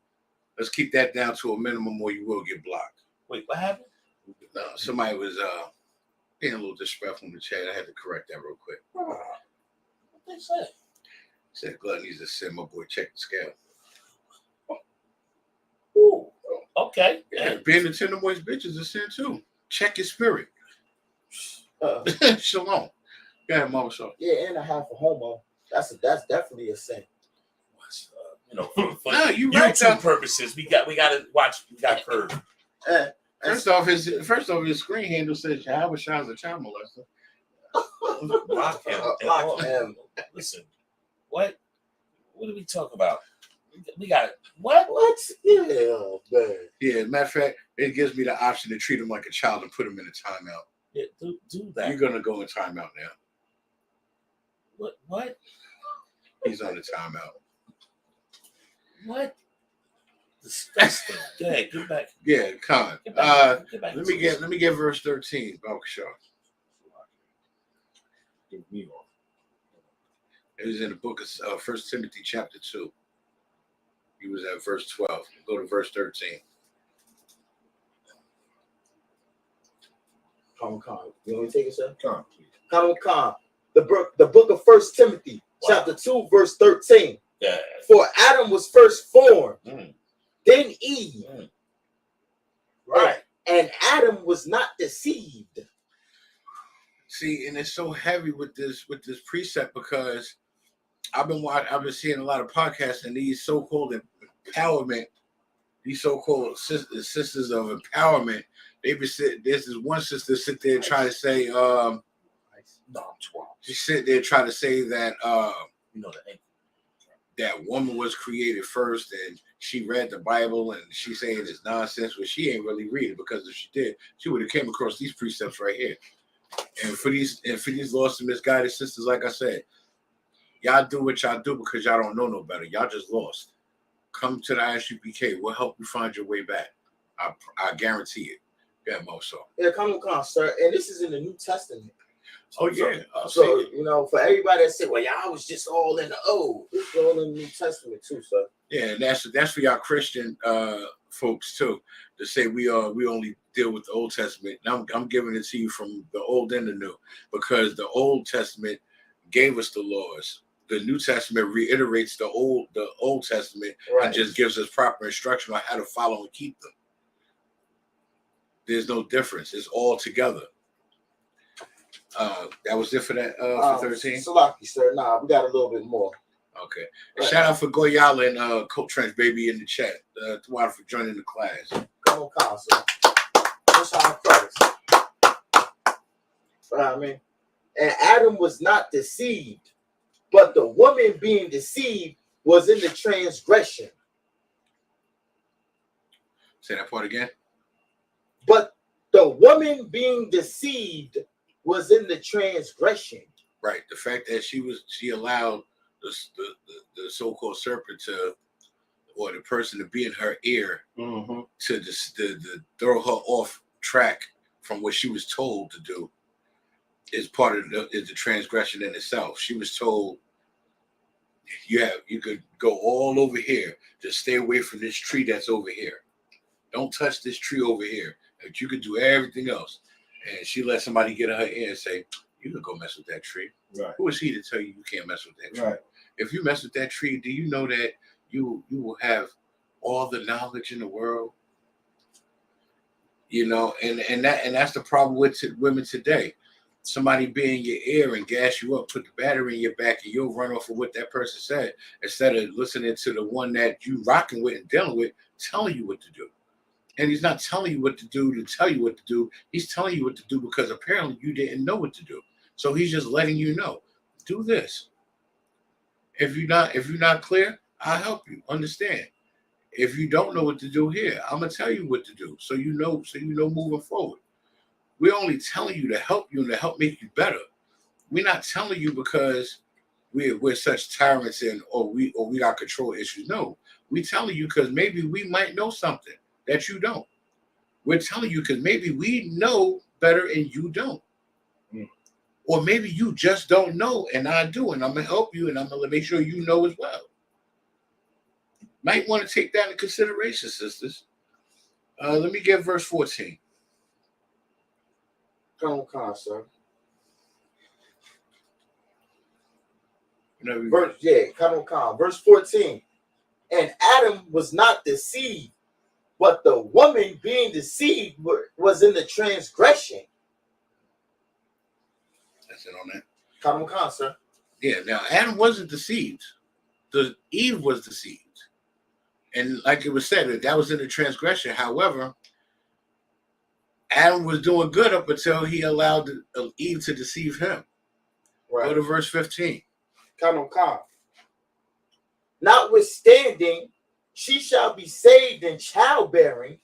[SPEAKER 2] Let's keep that down to a minimum, or you will get blocked.
[SPEAKER 4] Wait, what happened?
[SPEAKER 2] Somebody was being a little disrespectful in the chat. I had to correct that real quick.
[SPEAKER 4] What they say?
[SPEAKER 2] Said gluttony is a sin. My boy, check the scale.
[SPEAKER 4] Ooh, okay.
[SPEAKER 2] Yeah, being a tender, moist bitch is a sin too. Check your spirit. Shalom. Go ahead, Mama Shaw.
[SPEAKER 1] Yeah, and a half a homo. That's definitely a sin.
[SPEAKER 4] You know, for
[SPEAKER 2] No, you right.
[SPEAKER 4] YouTube purposes, we got to watch. We got Curve.
[SPEAKER 2] First off, his screen handle says Yahweh Shah's a child molester.
[SPEAKER 4] Block him. Listen, what do we talk about? We got what?
[SPEAKER 1] What? Yeah, man.
[SPEAKER 2] Yeah, matter of fact, it gives me the option to treat him like a child and put him in a timeout.
[SPEAKER 4] Yeah, do that.
[SPEAKER 2] You're gonna go in timeout now.
[SPEAKER 4] What?
[SPEAKER 2] He's on the timeout.
[SPEAKER 4] What? Disgusting. Go ahead, get back.
[SPEAKER 2] Yeah, Khan.
[SPEAKER 4] Get back
[SPEAKER 2] Let me get verse 13, Baruch Shaw.
[SPEAKER 3] Give me off.
[SPEAKER 2] It was in the book of 1 Timothy chapter 2. He was at verse 12. Go to verse 13.
[SPEAKER 1] Come. You want me to take it, sir?
[SPEAKER 3] Come, please.
[SPEAKER 1] Come. The book of 1 Timothy, chapter 2, verse 13.
[SPEAKER 4] Yeah.
[SPEAKER 1] For Adam was first formed, then Eve.
[SPEAKER 3] Right.
[SPEAKER 1] And Adam was not deceived.
[SPEAKER 2] See, and it's so heavy with this precept because I've been seeing a lot of podcasts, and these so-called empowerment, these so-called sisters of empowerment, there's this one sister sit there trying to say, she sit there trying to say that that woman was created first, and she read the Bible, and she's saying it's nonsense, but she ain't really reading, because if she did, she would have came across these precepts right here. And for these lost and misguided sisters, like I said, y'all do what y'all do because y'all don't know no better. Y'all just lost. Come to the ISUPK. We'll help you find your way back. I guarantee it. Yeah, Moso.
[SPEAKER 1] Yeah, come, sir. And this is in the New Testament.
[SPEAKER 2] Oh, yeah.
[SPEAKER 1] So, you know, for everybody that said, well, y'all was just all in the old. It's all in the New Testament too, sir.
[SPEAKER 2] Yeah, and that's for y'all Christian folks too, to say we only deal with the Old Testament. And I'm giving it to you from the Old and the New, because the Old Testament gave us the laws. the New Testament reiterates the Old Testament and just gives us proper instruction on how to follow and keep them. There's no difference. It's all together. That was it for that for 13.
[SPEAKER 1] Salaki, sir. Nah, we got a little bit more.
[SPEAKER 2] Okay. Right. Shout out for Goyala and Coach Trench Baby in the chat. Thank for joining the class.
[SPEAKER 1] Come on, sir. What's our credits? I mean, and Adam was not deceived, but the woman being deceived was in the transgression.
[SPEAKER 2] Say that part again.
[SPEAKER 1] But the woman being deceived was in the transgression.
[SPEAKER 2] Right. The fact that she allowed the so-called serpent to, or the person to be in her ear to throw her off track from what she was told to do is part of the transgression in itself. She was told, you could go all over here, just stay away from this tree that's over here. Don't touch this tree over here. But you could do everything else. And she let somebody get in her ear and say, you can go mess with that tree.
[SPEAKER 3] Right.
[SPEAKER 2] Who is he to tell you you can't mess with that tree?
[SPEAKER 3] Right.
[SPEAKER 2] If you mess with that tree, do you know that you will have all the knowledge in the world? You know, and that's the problem with women today. Somebody be in your ear and gas you up, put the battery in your back, and you'll run off of what that person said instead of listening to the one that you rocking with and dealing with, telling you what to do. And he's not telling you what to do to tell you what to do. He's telling you what to do because apparently you didn't know what to do. So he's just letting you know, do this. If you're not clear, I'll help you understand. If you don't know what to do here, I'm gonna tell you what to do. So you know moving forward. We're only telling you to help you and to help make you better. We're not telling you because we're such tyrants and or we got control issues. No, we're telling you because maybe we might know something that you don't. We're telling you because maybe we know better and you don't. Or maybe you just don't know and I do, and I'm gonna help you and I'm gonna make sure you know as well. Might want to take that into consideration, sisters. Let me get verse 14.
[SPEAKER 1] Come on, sir. Come on. Verse 14. And Adam was not deceived, but the woman being deceived was in the transgression.
[SPEAKER 2] That's it on that.
[SPEAKER 1] Come on, sir.
[SPEAKER 2] Yeah, now Adam wasn't deceived. Eve was deceived. And like it was said, that was in the transgression. However, Adam was doing good up until he allowed Eve to deceive him. Right. Go to verse 15.
[SPEAKER 1] Come on. Notwithstanding, she shall be saved in childbearing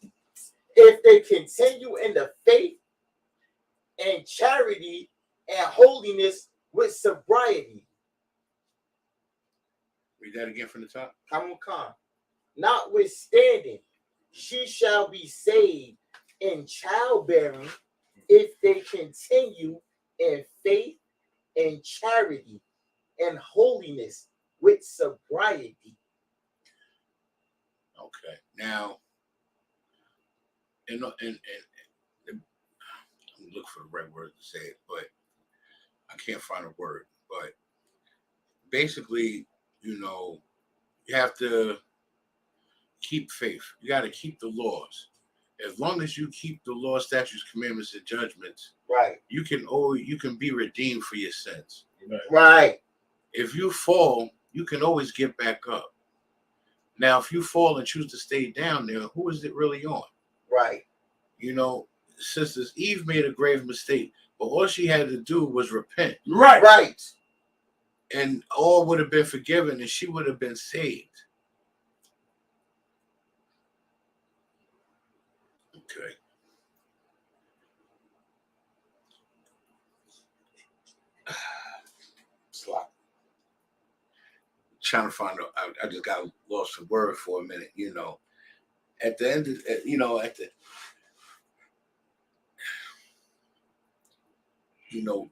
[SPEAKER 1] if they continue in the faith and charity and holiness with sobriety.
[SPEAKER 2] Read that again from the top.
[SPEAKER 1] Come on. Notwithstanding, she shall be saved in childbearing if they continue in faith and charity and holiness with sobriety.
[SPEAKER 2] Okay. Now, and I'm looking for the right word to say it, but I can't find a word. But basically, you have to keep faith. You got to keep the laws. As long as you keep the law, statutes, commandments, and judgments, right, you can be redeemed for your sins.
[SPEAKER 1] Right.
[SPEAKER 2] If you fall, you can always get back up. Now, if you fall and choose to stay down there, who is it really on?
[SPEAKER 1] Right.
[SPEAKER 2] Sisters, Eve made a grave mistake, but all she had to do was repent.
[SPEAKER 3] Right.
[SPEAKER 1] Right.
[SPEAKER 2] And all would have been forgiven and she would have been saved. Okay. Trying to find out. I just got lost for word for a minute. At the end of,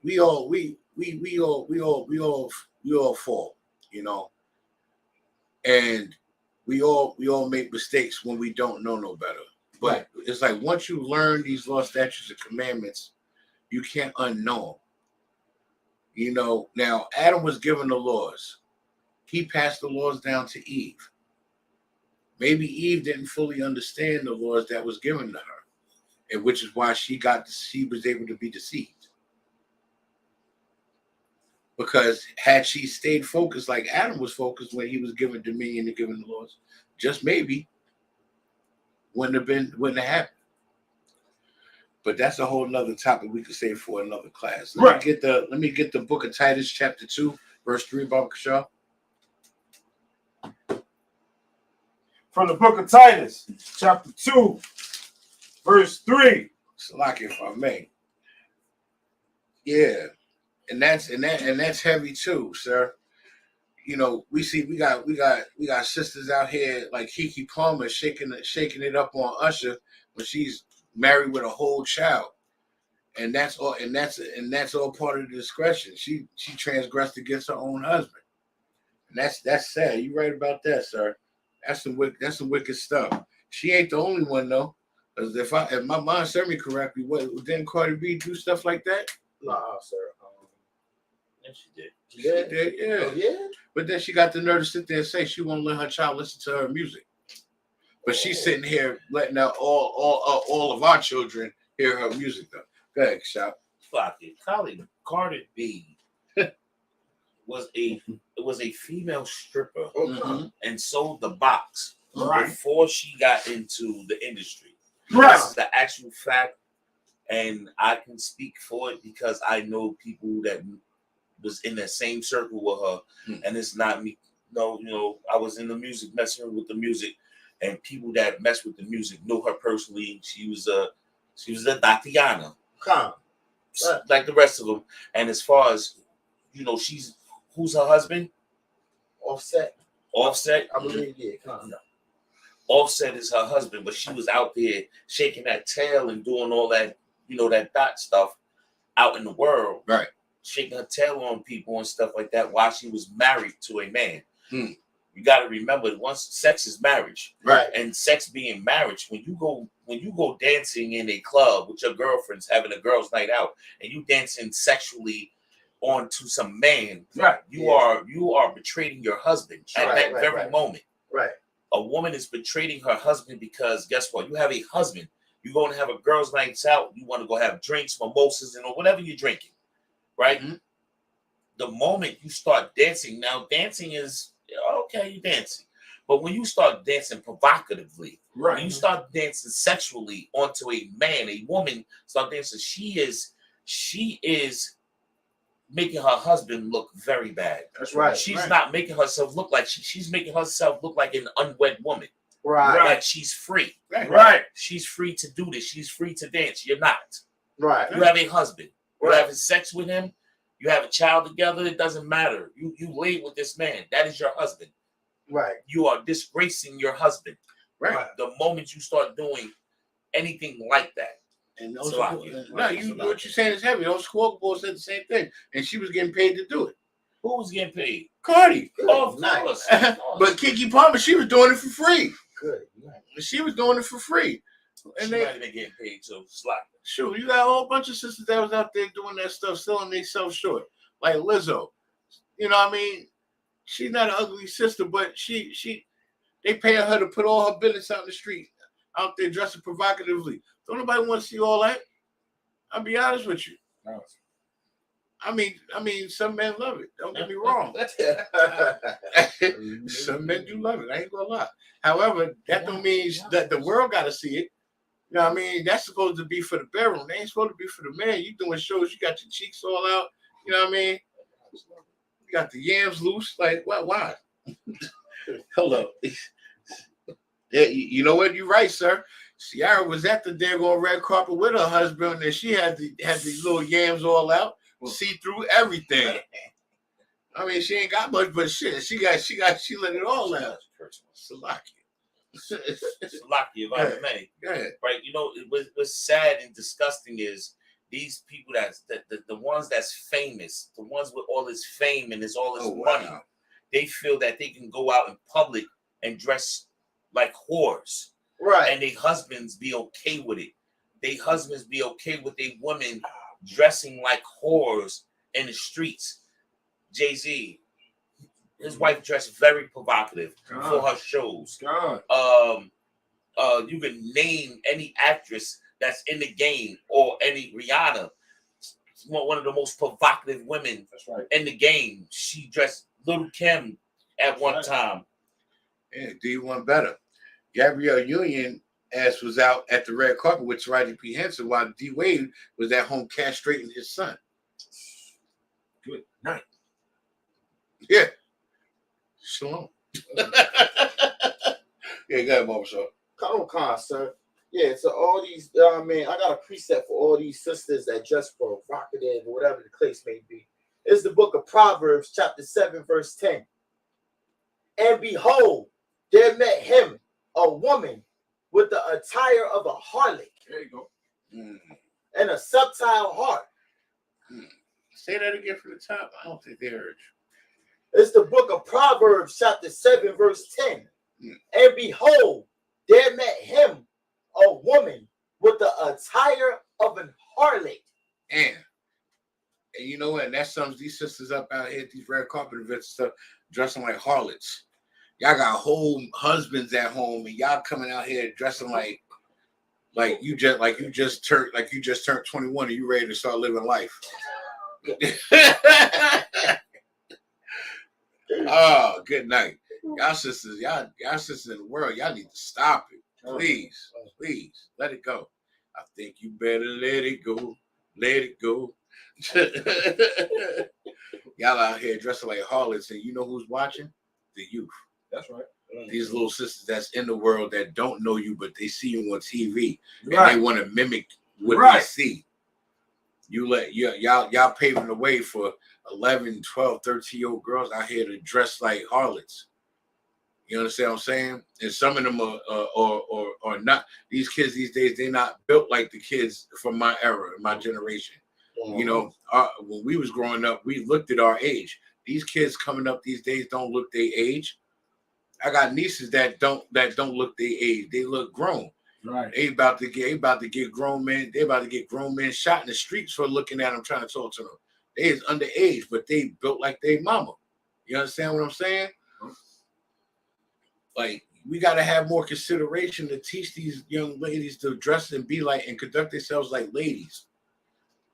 [SPEAKER 2] we all fall, and we all make mistakes when we don't know no better. But it's like once you learn these law, statutes, and commandments, you can't unknow them. Now Adam was given the laws. he passed the laws down to Eve. Maybe Eve didn't fully understand the laws that was given to her, and which is why she was able to be deceived. Because had she stayed focused like Adam was focused when he was given dominion and given the laws, just maybe wouldn't have happened. But that's a whole nother topic we could save for another class. Let me get the book of Titus, chapter 2, verse 3, Baba Kashaw.
[SPEAKER 3] From the book of Titus, chapter 2, verse 3.
[SPEAKER 2] Salaki, if I may. Yeah. And that's heavy too, sir. You know, we got sisters out here like Kiki Palmer shaking it up on Usher when she's married with a whole child, and that's all part of the discretion. She transgressed against her own husband, and that's sad. You right about that, sir. That's some wicked stuff. She ain't the only one though, because if my mind served me correctly, didn't Cardi B do stuff like that?
[SPEAKER 4] Nah, sir. Yes, she did.
[SPEAKER 2] She did, yeah.
[SPEAKER 4] Oh, yeah.
[SPEAKER 2] But then she got the nerve to sit there and say she won't let her child listen to her music. But she's sitting here letting out all of our children hear her music though. Go ahead, Shop.
[SPEAKER 4] Fuck it. Cardi B was a female stripper and sold the box before she got into the industry.
[SPEAKER 3] Right.
[SPEAKER 4] This is the actual fact, and I can speak for it because I know people that was in that same circle with her, and it's not me. No, you know, I was in the music, messing with the music, and people that mess with the music know her personally. She was a Tatiana, like the rest of them. And as far as you know, who's her husband? Offset. I believe, yeah. Offset is her husband, but she was out there shaking that tail and doing all that, you know, that dot stuff out in the world,
[SPEAKER 2] right?
[SPEAKER 4] Shaking her tail on people and stuff like that while she was married to a man. You got to remember, once sex is marriage,
[SPEAKER 2] right?
[SPEAKER 4] And sex being marriage, when you go dancing in a club with your girlfriends, having a girls' night out, and you dancing sexually onto some man,
[SPEAKER 3] right?
[SPEAKER 4] You are betraying your husband at that very moment.
[SPEAKER 3] Right.
[SPEAKER 4] A woman is betraying her husband because guess what? You have a husband. You're going to have a girls' nights out. You want to go have drinks, mimosas, and whatever you're drinking. Right? The moment you start dancing, now dancing is okay, you're dancing. But when you start dancing provocatively, when you start dancing sexually onto a man, a woman start dancing, she is making her husband look very bad.
[SPEAKER 3] That's right.
[SPEAKER 4] She's not making herself look like she's making herself look like an unwed woman.
[SPEAKER 3] Right.
[SPEAKER 4] Like she's free.
[SPEAKER 3] Right.
[SPEAKER 4] She's free to do this. She's free to dance. You're not.
[SPEAKER 3] Right.
[SPEAKER 4] You have a husband. You're having sex with him. You have a child together. It doesn't matter. You laid with this man. That is your husband.
[SPEAKER 3] Right.
[SPEAKER 4] You are disgracing your husband.
[SPEAKER 2] Right.
[SPEAKER 4] The moment you start doing anything like that.
[SPEAKER 2] And those what you're saying is heavy. Those scoreboards said the same thing, and she was getting paid to do it.
[SPEAKER 4] Who was getting paid?
[SPEAKER 2] Cardi.
[SPEAKER 4] Oh, of course.
[SPEAKER 2] But Kiki Palmer, she was doing it for free.
[SPEAKER 3] Good.
[SPEAKER 2] She was doing it for free.
[SPEAKER 4] And they might have been getting paid too. Slack.
[SPEAKER 2] Sure, you got a whole bunch of sisters that was out there doing that stuff, selling themselves short. Like Lizzo. You know what I mean? She's not an ugly sister, but they paying her to put all her business out in the street, out there dressing provocatively. Don't nobody want to see all that. I'll be honest with you.
[SPEAKER 3] No.
[SPEAKER 2] I mean, some men love it. Don't get me wrong. Some men do love it. I ain't gonna lie. However, that don't mean that the world got to see it. You know what I mean? That's supposed to be for the bedroom. They ain't supposed to be for the man. You doing shows, you got your cheeks all out. You know what I mean? You got the yams loose. Like, why? Hello. Yeah, you know what? You're right, sir. Ciara was at the daggone red carpet with her husband, and she had these little yams all out, see through everything. I mean, she ain't got much, but shit, she let it all out. Salaki.
[SPEAKER 4] Salaki, if I may.
[SPEAKER 2] Go ahead.
[SPEAKER 4] Right, you know, what's sad and disgusting is these people the ones that's famous, the ones with all this fame and all this money, they feel that they can go out in public and dress like whores.
[SPEAKER 3] Right.
[SPEAKER 4] And their husbands be okay with it. Their husbands be okay with their women dressing like whores in the streets. Jay-Z, his wife dressed very provocative for her shows. You can name any actress that's in the game or any Rihanna, one of the most provocative women in the game. She dressed Little Kim at one time.
[SPEAKER 2] Yeah, do you want better? Gabrielle Union ass was out at the red carpet with Taraji P. Henson while D. Wade was at home castrating his son.
[SPEAKER 3] Good night.
[SPEAKER 2] Yeah. Shalom. Yeah, go ahead, Mama Shaw.
[SPEAKER 5] Con, sir. Yeah, so all these, I got a preset for all these sisters that dress provocative or whatever the case may be. It's the book of Proverbs, chapter 7, verse 10. And behold, there met him a woman with the attire of a harlot.
[SPEAKER 3] There you go.
[SPEAKER 5] And a subtile heart.
[SPEAKER 2] Say that again from the top. I don't think they heard you.
[SPEAKER 5] It's the book of Proverbs, chapter 7, verse 10. And behold, there met him a woman with the attire of an harlot.
[SPEAKER 2] And you know what? That sums these sisters up out here at these red carpet events and stuff, dressing like harlots. Y'all got whole husbands at home, and y'all coming out here dressing like you just turned 21 and you ready to start living life. Oh, good night. Y'all sisters in the world, y'all need to stop it. Please, let it go. I think you better let it go. Let it go. Y'all out here dressing like harlots, and you know who's watching? The youth.
[SPEAKER 3] That's right.
[SPEAKER 2] These little sisters that's in the world that don't know you, but they see you on TV, and they want to mimic what they see. Y'all paving the way for 11, 12, 13-year-old girls out here to dress like harlots. You understand what I'm saying? And some of them are not. These kids these days, they're not built like the kids from my era, my generation. You know, when we was growing up, we looked at our age. These kids coming up these days don't look their age. I got nieces that don't look their age. They look grown.
[SPEAKER 3] Right.
[SPEAKER 2] They about to get grown men. They about to get grown men shot in the streets for looking at them, trying to talk to them. They is underage, but they built like their mama. You understand what I'm saying? Like, we got to have more consideration to teach these young ladies to dress and be like and conduct themselves like ladies.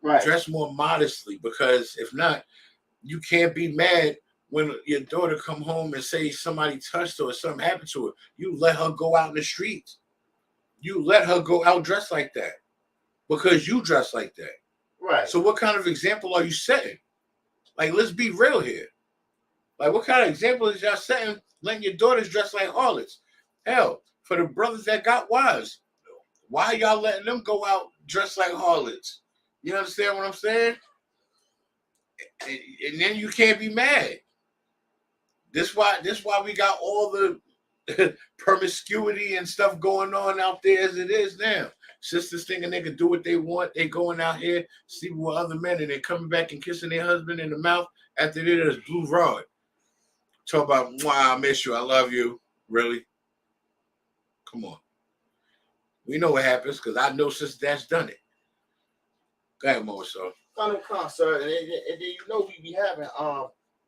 [SPEAKER 5] Right.
[SPEAKER 2] Dress more modestly, because if not, you can't be mad when your daughter come home and say somebody touched her or something happened to her. You let her go out in the streets. You let her go out dressed like that because you dress like that.
[SPEAKER 5] Right.
[SPEAKER 2] So what kind of example are you setting? Like, let's be real here. Like, what kind of example is y'all setting letting your daughters dress like harlots? Hell, for the brothers that got wives, why y'all letting them go out dressed like harlots? You understand what I'm saying? And then you can't be mad. This why we got all the promiscuity and stuff going on out there as it is now. Sisters thinking they can do what they want. They going out here, sleeping with other men, and they coming back and kissing their husband in the mouth after there's blue rod. Talk about, I miss you, I love you. Really? Come on. We know what happens because I know sisters that's done it. Go ahead, Mo. So.
[SPEAKER 5] Sir. And then you know we be having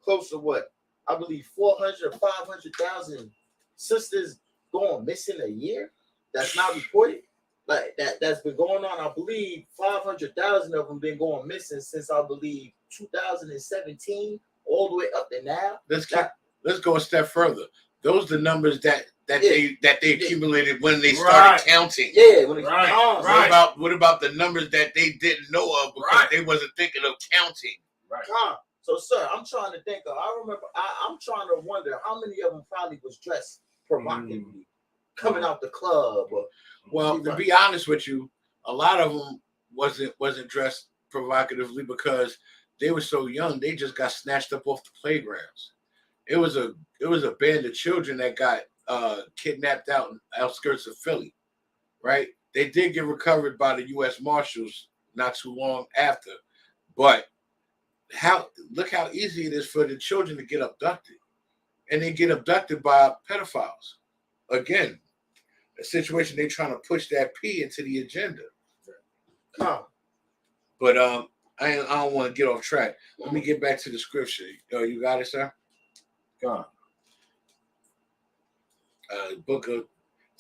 [SPEAKER 5] close to what? I believe 400 or 500,000 sisters going missing a year. That's not reported. Like that's been going on. I believe 500,000 of them been going missing since I believe 2017 all the way up to now.
[SPEAKER 2] Let's go a step further. Those are the numbers that they accumulated when they started counting.
[SPEAKER 5] Yeah, when
[SPEAKER 2] What about the numbers that they didn't know of because they wasn't thinking of counting?
[SPEAKER 3] Right.
[SPEAKER 5] So, sir, I'm trying to think of. I remember. I'm trying to wonder how many of them probably was dressed provocatively, coming out the club.
[SPEAKER 2] Well, to be honest with you, a lot of them wasn't dressed provocatively because they were so young. They just got snatched up off the playgrounds. It was a band of children that got kidnapped out in the outskirts of Philly, right? They did get recovered by the U.S. Marshals not too long after, but look how easy it is for the children to get abducted, and they get abducted by pedophiles. Again, a situation they're trying to push that P into the agenda. But I don't want to get off track. Let me get back to the scripture. You got it, sir?
[SPEAKER 3] God.
[SPEAKER 2] Book of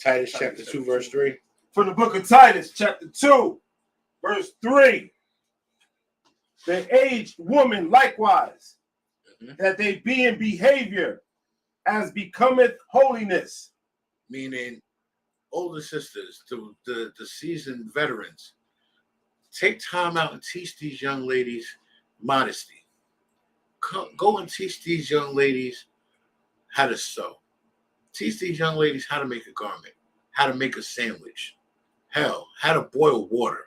[SPEAKER 2] Titus, chapter 2, verse 3.
[SPEAKER 3] From the book of Titus, chapter 2, verse 3. The aged woman likewise, that they be in behavior as becometh holiness.
[SPEAKER 2] Meaning, older sisters, the seasoned veterans, take time out and teach these young ladies modesty. Go and teach these young ladies how to sew. Teach these young ladies how to make a garment, how to make a sandwich, hell, how to boil water,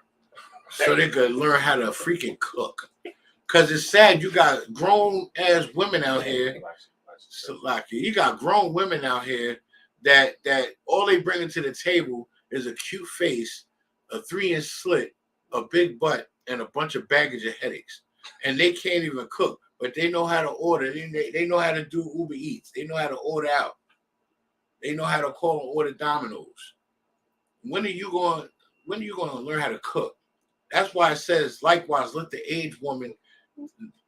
[SPEAKER 2] so they could learn how to freaking cook. Because it's sad, you got grown-ass women out here, you got grown women out here that all they bring to the table is a cute face, a 3-inch slit, a big butt, and a bunch of baggage of headaches. And they can't even cook, but they know how to order. They know how to do Uber Eats. They know how to order out. They know how to call and order Domino's. When are you going to learn how to cook? That's why it says, likewise, let the aged woman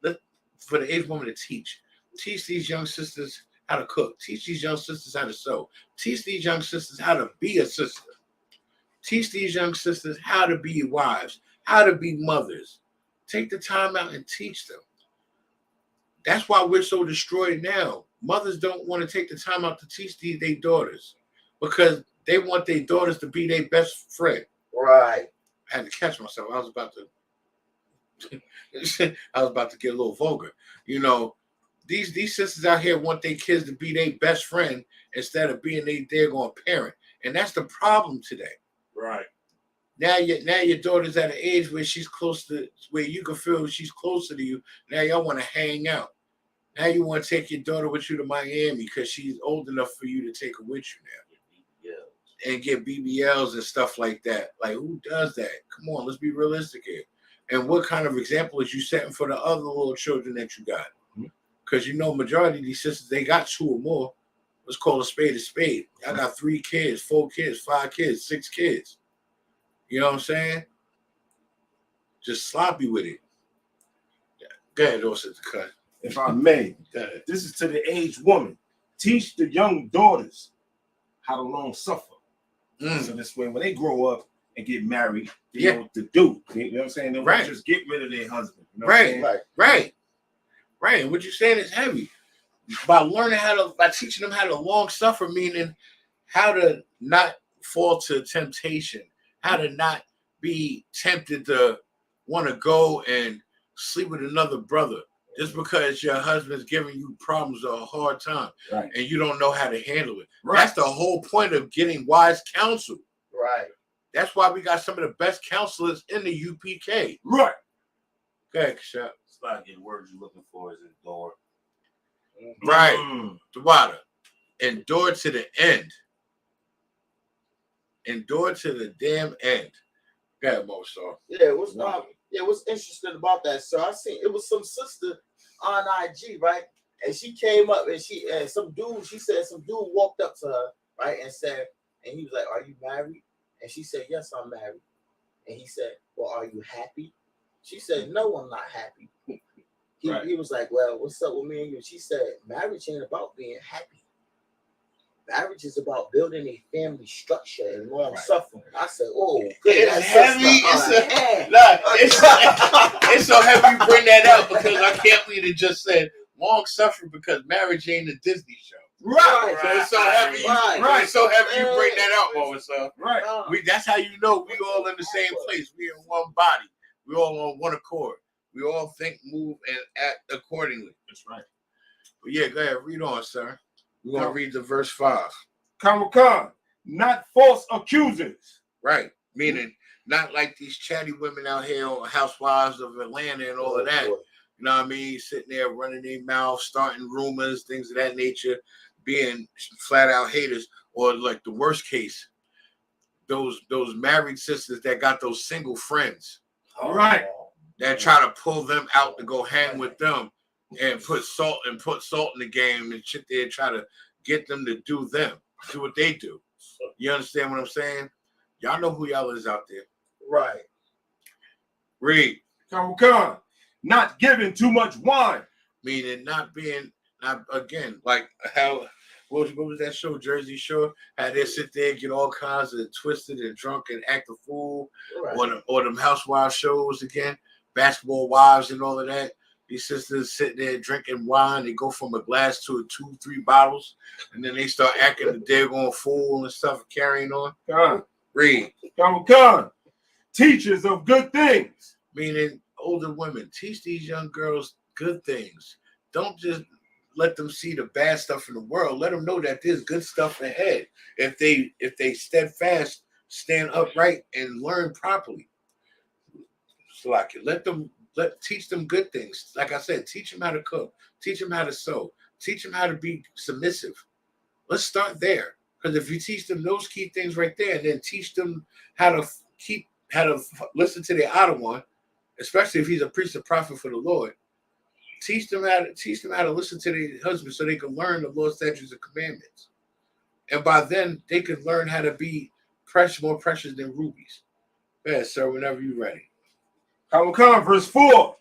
[SPEAKER 2] to teach. Teach these young sisters how to cook. Teach these young sisters how to sew. Teach these young sisters how to be a sister. Teach these young sisters how to be wives, how to be mothers. Take the time out and teach them. That's why we're so destroyed now. Mothers don't want to take the time out to teach their daughters because they want their daughters to be their best friend.
[SPEAKER 5] Right.
[SPEAKER 2] I had to catch myself. I was about to get a little vulgar. You know, these sisters out here want their kids to be their best friend instead of being their daggone parent. And that's the problem today.
[SPEAKER 4] Right.
[SPEAKER 2] Now your daughter's at an age where she's close to where you can feel she's closer to you. Now y'all want to hang out. Now you want to take your daughter with you to Miami because she's old enough for you to take her with you now. Yeah. And get BBLs and stuff like that. Like, who does that? Come on, let's be realistic here. And what kind of example is you setting for the other little children that you got? Because you know, majority of these sisters, they got 2 or more. Let's call a spade a spade. I got 3 kids, 4 kids, 5 kids, 6 kids. You know what I'm saying? Just sloppy with it. Go ahead, also to cut.
[SPEAKER 3] If I may, this is to the aged woman. Teach the young daughters how to long suffer. So this way, when they grow up and get married, they know what to do. You know what I'm saying? They won't just get rid of their husband. You know
[SPEAKER 2] Right. And what you're saying is heavy. By teaching them how to long suffer, meaning how to not fall to temptation, how to not be tempted to want to go and sleep with another brother just because your husband's giving you problems or a hard time and you don't know how to handle it. That's the whole point of getting wise counsel.
[SPEAKER 5] Right.
[SPEAKER 2] That's why we got some of the best counselors in the UPK.
[SPEAKER 3] Right.
[SPEAKER 2] Go ahead, Kashab.
[SPEAKER 4] It's like the word you're looking for is endure.
[SPEAKER 2] Right. The water. Endure to the end. Endure to the damn end. Go ahead, Mo.
[SPEAKER 5] What's interesting about that? So I seen it was some sister on IG, right? And she came up and she said some dude walked up to her, right, and he was like, "Are you married?" And she said, "Yes, I'm married." And he said, "Well, are you happy?" She said, "No, I'm not happy." He was like, "Well, what's up with me and you?" She said, "Marriage ain't about being happy. Marriage is about building a family structure and long suffering." I said, "Oh, good."
[SPEAKER 2] It's heavy. It's so heavy you bring that up because I can't believe it just said long suffering because marriage ain't a Disney show.
[SPEAKER 3] Right.
[SPEAKER 2] So it's so heavy. It's so heavy you bring that up, Mo. So that's how you know we all in the same place. We in one body. We all on one accord. We all think, move, and act accordingly.
[SPEAKER 3] That's right.
[SPEAKER 2] But yeah, go ahead. Read on, sir. We're going to read the verse 5.
[SPEAKER 3] Khan, not false accusers.
[SPEAKER 2] Right. Meaning, not like these chatty women out here, housewives of Atlanta and all of that. You know what I mean? Sitting there running their mouth, starting rumors, things of that nature, being flat out haters. Or like the worst case, those married sisters that got those single friends.
[SPEAKER 3] Right.
[SPEAKER 2] That try to pull them out to go hang with them and put salt in the game and shit there, try to get them to do what they do. You understand what I'm saying? Y'all know who y'all is out there.
[SPEAKER 5] Right.
[SPEAKER 3] Read. Khan, not giving too much wine.
[SPEAKER 2] Meaning not being Now, again, like how what was that show, Jersey Shore? How they sit there and get all kinds of twisted and drunk and act a fool,
[SPEAKER 5] Right.
[SPEAKER 2] or them housewives shows again, Basketball Wives and all of that. These sisters sitting there drinking wine. They go from a glass to a 2-3 bottles, and then they start acting the daggone fool and stuff, carrying on.
[SPEAKER 3] Con.
[SPEAKER 2] Read.
[SPEAKER 3] Con. Teachers of good things.
[SPEAKER 2] Meaning older women, teach these young girls good things. Don't just let them see the bad stuff in the world. Let them know that there's good stuff ahead. If they steadfast, stand upright, and learn properly. So like teach them good things. Like I said, teach them how to cook, teach them how to sew, teach them how to be submissive. Let's start there. Because if you teach them those key things right there, and then teach them how to listen to their outer one, especially if he's a priest or prophet for the Lord. Teach them how to listen to their husband so they can learn the Lord's statutes and commandments. And by then they can learn how to be more precious than rubies. Yes, sir, whenever you're ready.
[SPEAKER 3] Con, verse 4.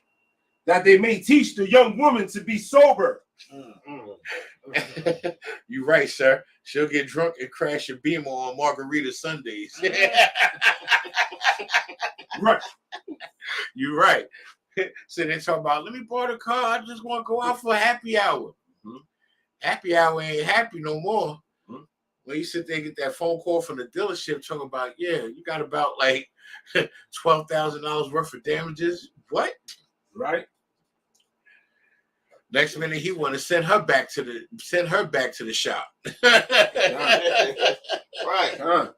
[SPEAKER 3] That they may teach the young woman to be sober.
[SPEAKER 2] You're right, sir. She'll get drunk and crash your Beamer on Margarita Sundays.
[SPEAKER 3] Right.
[SPEAKER 2] You're right. So they talk about, let me borrow the car. I just want to go out for a happy hour. Mm-hmm. Happy hour ain't happy no more. Mm-hmm. When you sit there and get that phone call from the dealership talking about, yeah, you got about like $12,000 worth of damages. What?
[SPEAKER 3] Right.
[SPEAKER 2] Next minute he want to send her back to the shop.
[SPEAKER 5] Right.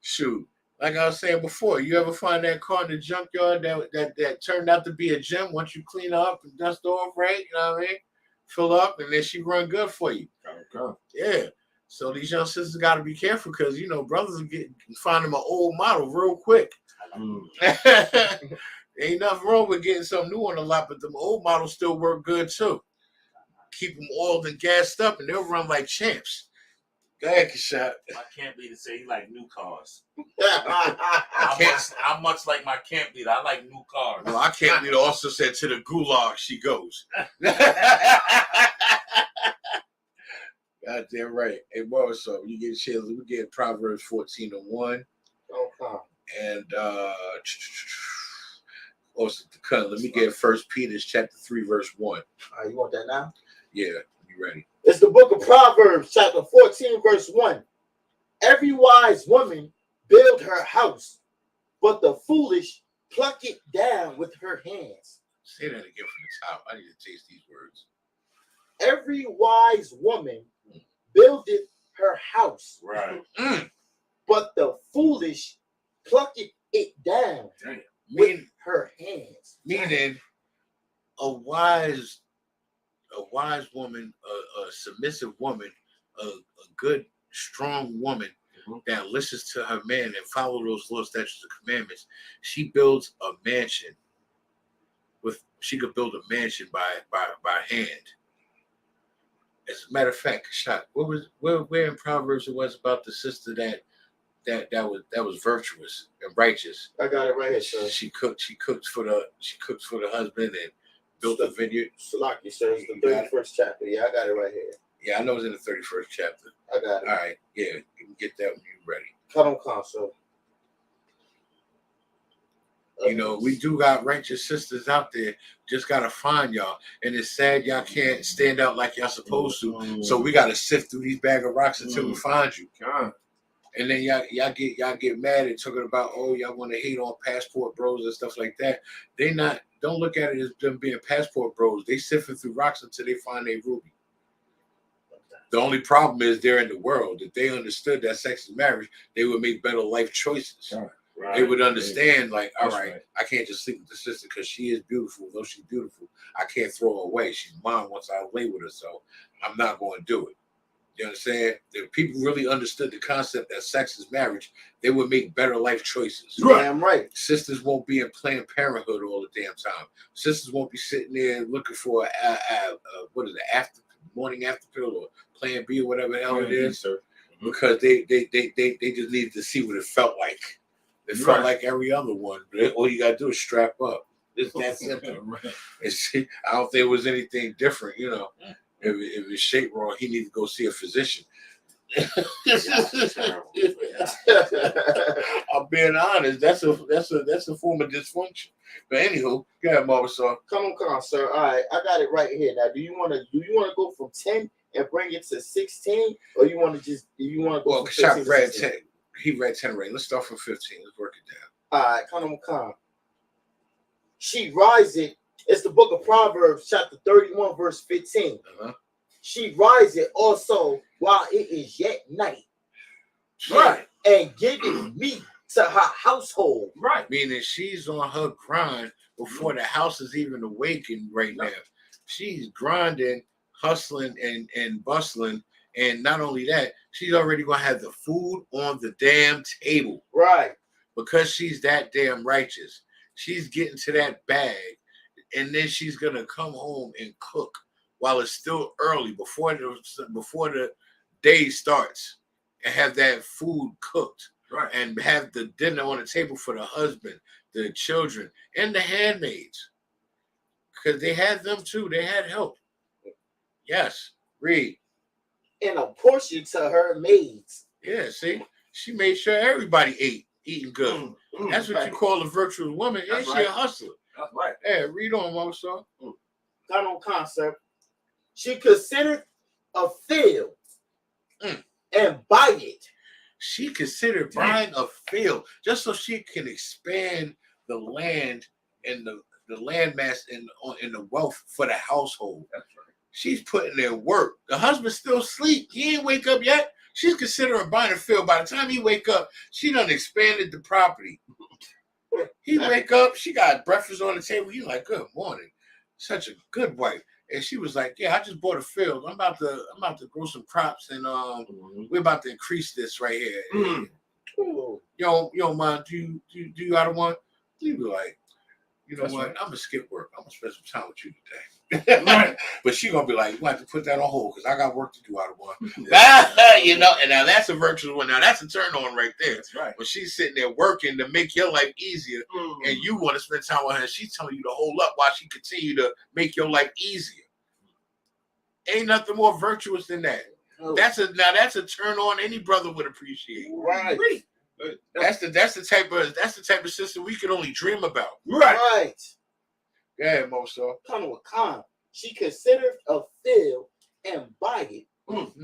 [SPEAKER 2] Shoot. Like I was saying before, you ever find that car in the junkyard that turned out to be a gem once you clean up and dust off, right? You know what I mean? Fill up, and then she run good for you.
[SPEAKER 3] Okay.
[SPEAKER 2] Yeah. So these young sisters got to be careful because, brothers will find them an old model real quick. Ain't nothing wrong with getting something new on the lot, but them old models still work good too. Keep them oiled and gassed up, and they'll run like champs. Go ahead, Kashad.
[SPEAKER 4] My camp leader say he like new cars.
[SPEAKER 2] I
[SPEAKER 4] I'm much like my camp leader. I like new cars.
[SPEAKER 2] Well, our camp leader also said to the gulag she goes. Goddamn right. Hey, boy, so you get a chance. We get Proverbs 14:1.
[SPEAKER 5] Okay.
[SPEAKER 2] And also let me get 1 Peter chapter 3, verse 1.
[SPEAKER 5] You want that now?
[SPEAKER 2] Yeah, you ready?
[SPEAKER 5] It's the book of Proverbs, chapter 14, verse 1. Every wise woman build her house, but the foolish pluck it down with her hands.
[SPEAKER 2] Say that again from the top. I need to taste these words.
[SPEAKER 5] Every wise woman buildeth her house,
[SPEAKER 4] Right.
[SPEAKER 5] but the foolish pluck it down with her hands.
[SPEAKER 2] Meaning, a wise woman, a submissive woman, a good, strong woman that listens to her man and follow those Lord statutes and commandments, she builds a mansion. She could build a mansion by hand. As a matter of fact, where in Proverbs it was about the sister that was virtuous and righteous.
[SPEAKER 5] I got it right here, sir.
[SPEAKER 2] She cooks for the husband and built a vineyard.
[SPEAKER 5] Salaki, sir, it's the 31st chapter. Yeah, I got it right here.
[SPEAKER 2] Yeah, I know it's in the 31st chapter.
[SPEAKER 5] I got it.
[SPEAKER 2] All right, yeah, you can get that when you're ready.
[SPEAKER 5] Come on, sir.
[SPEAKER 2] We do got righteous sisters out there. Just gotta find y'all, and it's sad y'all can't stand out like y'all supposed to. So we gotta sift through these bag of rocks until we find you. And then y'all get mad and talking about, oh, y'all want to hate on passport bros and stuff like that. Don't look at it as them being passport bros. They sifting through rocks until they find their ruby. The only problem is they're in the world. If they understood that sex is marriage, they would make better life choices. Right. They would understand, like, all right, I can't just sleep with the sister because she is beautiful. Though she's beautiful, I can't throw her away. She's mine once I lay with her, so I'm not going to do it. You understand? If people really understood the concept that sex is marriage, they would make better life choices.
[SPEAKER 5] Damn right.
[SPEAKER 2] Sisters won't be in Planned Parenthood all the damn time. Sisters won't be sitting there looking for morning after pill or Plan B or whatever the hell it is, sir. Because they just needed to see what it felt like. It felt like every other one. All you gotta do is strap up. It's that simple. I don't think it was anything different, you know. If his shape wrong, he needs to go see a physician. I'm being honest. That's a form of dysfunction. But anywho, go ahead, Marvin.
[SPEAKER 5] Come on, sir. All right, I got it right here. Now, do you want to go from 10 and bring it to 16, or you want to go?
[SPEAKER 2] Well,
[SPEAKER 5] from
[SPEAKER 2] Shop
[SPEAKER 5] 15
[SPEAKER 2] read
[SPEAKER 5] to
[SPEAKER 2] 10. He read 10 already. Let's start from 15. Let's work it down.
[SPEAKER 5] All right, come. She riseth. It's the book of Proverbs, chapter 31, verse 15. She riseth also while it is yet night.
[SPEAKER 3] Right.
[SPEAKER 5] And giveth meat to her household.
[SPEAKER 3] Right.
[SPEAKER 2] Meaning she's on her grind before the house is even awakened right now. She's grinding, hustling, and bustling. And not only that, she's already going to have the food on the damn table.
[SPEAKER 5] Right.
[SPEAKER 2] Because she's that damn righteous. She's getting to that bag. And then she's going to come home and cook while it's still early, before the day starts, and have that food cooked.
[SPEAKER 3] Right.
[SPEAKER 2] And have the dinner on the table for the husband, the children, and the handmaids. Because they had them too. They had help. Yes. Read.
[SPEAKER 5] And a portion to her maids.
[SPEAKER 2] Yeah, see? She made sure everybody eating good. That's what you call a virtuous woman. Ain't she a hustler?
[SPEAKER 3] That's right.
[SPEAKER 2] Yeah, read on, Mama Son.
[SPEAKER 5] Got on concept. She considered a field and buy it.
[SPEAKER 2] She considered buying a field just so she can expand the land and the landmass and the wealth for the household.
[SPEAKER 3] That's right.
[SPEAKER 2] She's putting in work. The husband still asleep. He ain't wake up yet. She's considering buying a field. By the time he wake up, she done expanded the property. He wake up, she got breakfast on the table. He like, good morning. Such a good wife. And she was like, yeah, I just bought a field. I'm about to grow some crops, and we're about to increase this right here. You don't mind? Do you out of one? You be like, you know what? I'm gonna skip work. I'm gonna spend some time with you today.
[SPEAKER 3] Right.
[SPEAKER 2] But she gonna be like, you have to put that on hold because I got work to do out of one. You know, and now that's a virtuous one. Now that's a turn on right there.
[SPEAKER 3] That's right.
[SPEAKER 2] But she's sitting there working to make your life easier, and you want to spend time with her. She's telling you to hold up while she continue to make your life easier. Ain't nothing more virtuous than that. That's a turn on any brother would appreciate.
[SPEAKER 5] Right.
[SPEAKER 2] That's the type of system we can only dream about.
[SPEAKER 5] Right.
[SPEAKER 2] Go ahead, Moso.
[SPEAKER 5] Con. She considered a field and buy it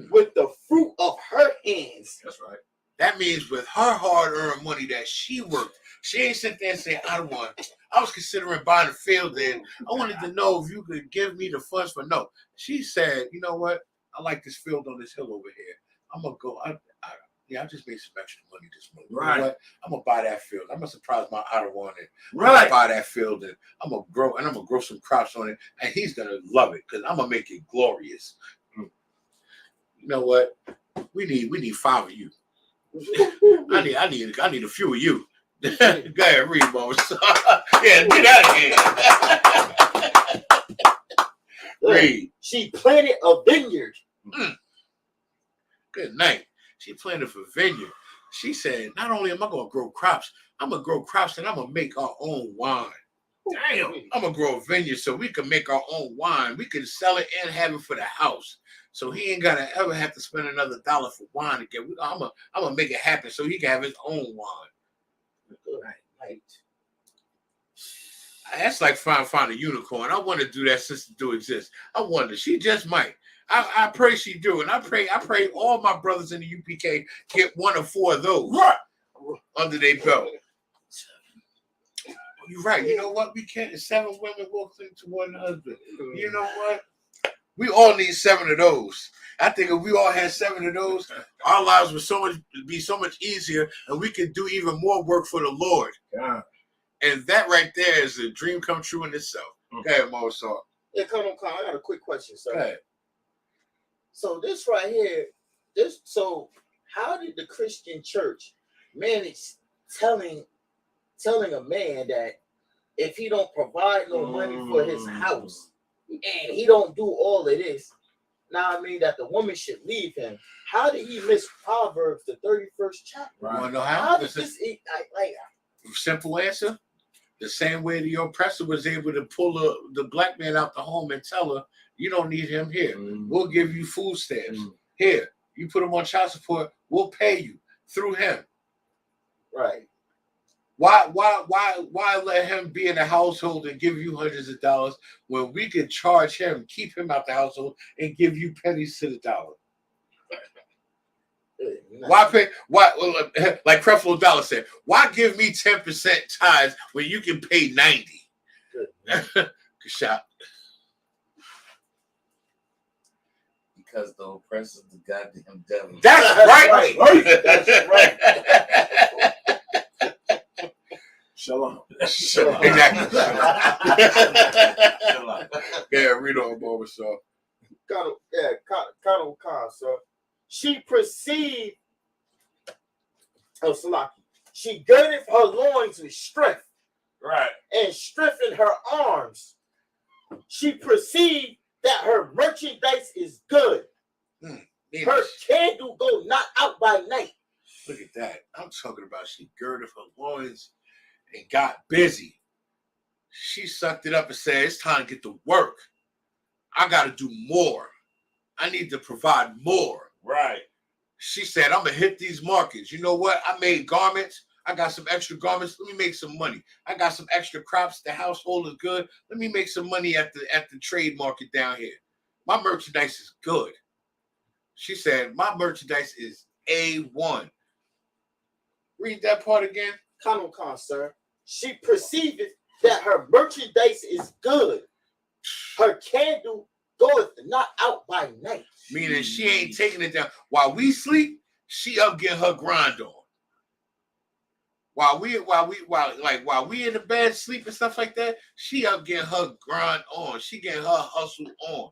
[SPEAKER 5] with the fruit of her hands.
[SPEAKER 3] That's right.
[SPEAKER 2] That means with her hard-earned money that she worked. She ain't sit there and say, I was considering buying a field then. I wanted to know if you could give me the funds for no. She said, you know what? I like this field on this hill over here. I'm going to go. I just made some extra money this month.
[SPEAKER 3] Right.
[SPEAKER 2] You know what? I'm going to buy that field. I'm going to surprise my Ottawa and
[SPEAKER 3] Right.
[SPEAKER 2] buy that field, and I'm going to grow some crops on it, and he's going to love it because I'm going to make it glorious. You know what? We need 5 of you. I need a few of you. Go ahead, read, boss. Yeah, get out of here. Read.
[SPEAKER 5] She planted a vineyard.
[SPEAKER 2] Good night. She planted a vineyard. She said, not only am I going to grow crops, I'm going to grow crops and I'm going to make our own wine.
[SPEAKER 3] Damn.
[SPEAKER 2] I'm going to grow a vineyard so we can make our own wine. We can sell it and have it for the house. So he ain't got to ever have to spend another $1 for wine again. I'm going to make it happen so he can have his own wine.
[SPEAKER 5] Right.
[SPEAKER 2] That's like find a unicorn. I want to do that since it do exist. I wonder. She just might. I pray she do. And I pray all my brothers in the UPK get 1 or 4 of those under their belt. You're right. You know what? We can't. 7 women walk into one husband. You know what? We all need 7 of those. I think if we all had 7 of those, our lives would be so much easier, and we could do even more work for the Lord.
[SPEAKER 3] Yeah.
[SPEAKER 2] And that right there is a dream come true in itself. Go ahead, Mosa.
[SPEAKER 5] Yeah, come on. I got a quick question, sir.
[SPEAKER 2] Go ahead.
[SPEAKER 5] So this right here, so how did the Christian church manage telling a man that if he don't provide no money for his house and he don't do all of this, now I mean that the woman should leave him? How did he miss Proverbs, the 31st chapter?
[SPEAKER 2] You want to know how?
[SPEAKER 5] How did this?
[SPEAKER 2] Simple answer. The same way the oppressor was able to pull the black man out the home and tell her, you don't need him here. We'll give you food stamps. Here, you put him on child support, we'll pay you through him.
[SPEAKER 5] Right.
[SPEAKER 2] Why let him be in the household and give you hundreds of dollars when we could charge him, keep him out the household, and give you pennies to the dollar? Why pay? Why, like Creflo Dollar said, why give me 10% tithes when you can pay 90? Good shot.
[SPEAKER 4] Because the oppressor's the goddamn devil.
[SPEAKER 2] That's right.
[SPEAKER 3] That's right. Shalom.
[SPEAKER 2] Exactly. Yeah, read on over, so.
[SPEAKER 5] Colonel Khan, sir. She perceived, Salaki, she girded her loins with strength,
[SPEAKER 4] Right.
[SPEAKER 5] and strengthened her arms. She perceived that her merchandise is good. Her candle go not out by night.
[SPEAKER 2] Look at that. I'm talking about she girded her loins and got busy. She sucked it up and said, it's time to get to work. I got to do more. I need to provide more.
[SPEAKER 4] Right.
[SPEAKER 2] She said, I'm going to hit these markets. You know what? I made garments. I got some extra garments. Let me make some money. I got some extra crops. The household is good. Let me make some money at the trade market down here. My merchandise is good. She said, my merchandise is A1. Read that part again.
[SPEAKER 5] Colonel Khan, sir. She perceived that her merchandise is good. Her candle goeth not out by night.
[SPEAKER 2] Meaning she ain't taking it down. While we sleep, she up getting her grind on. While we in the bed sleep and stuff like that, she up getting her grind on. She getting her hustle on.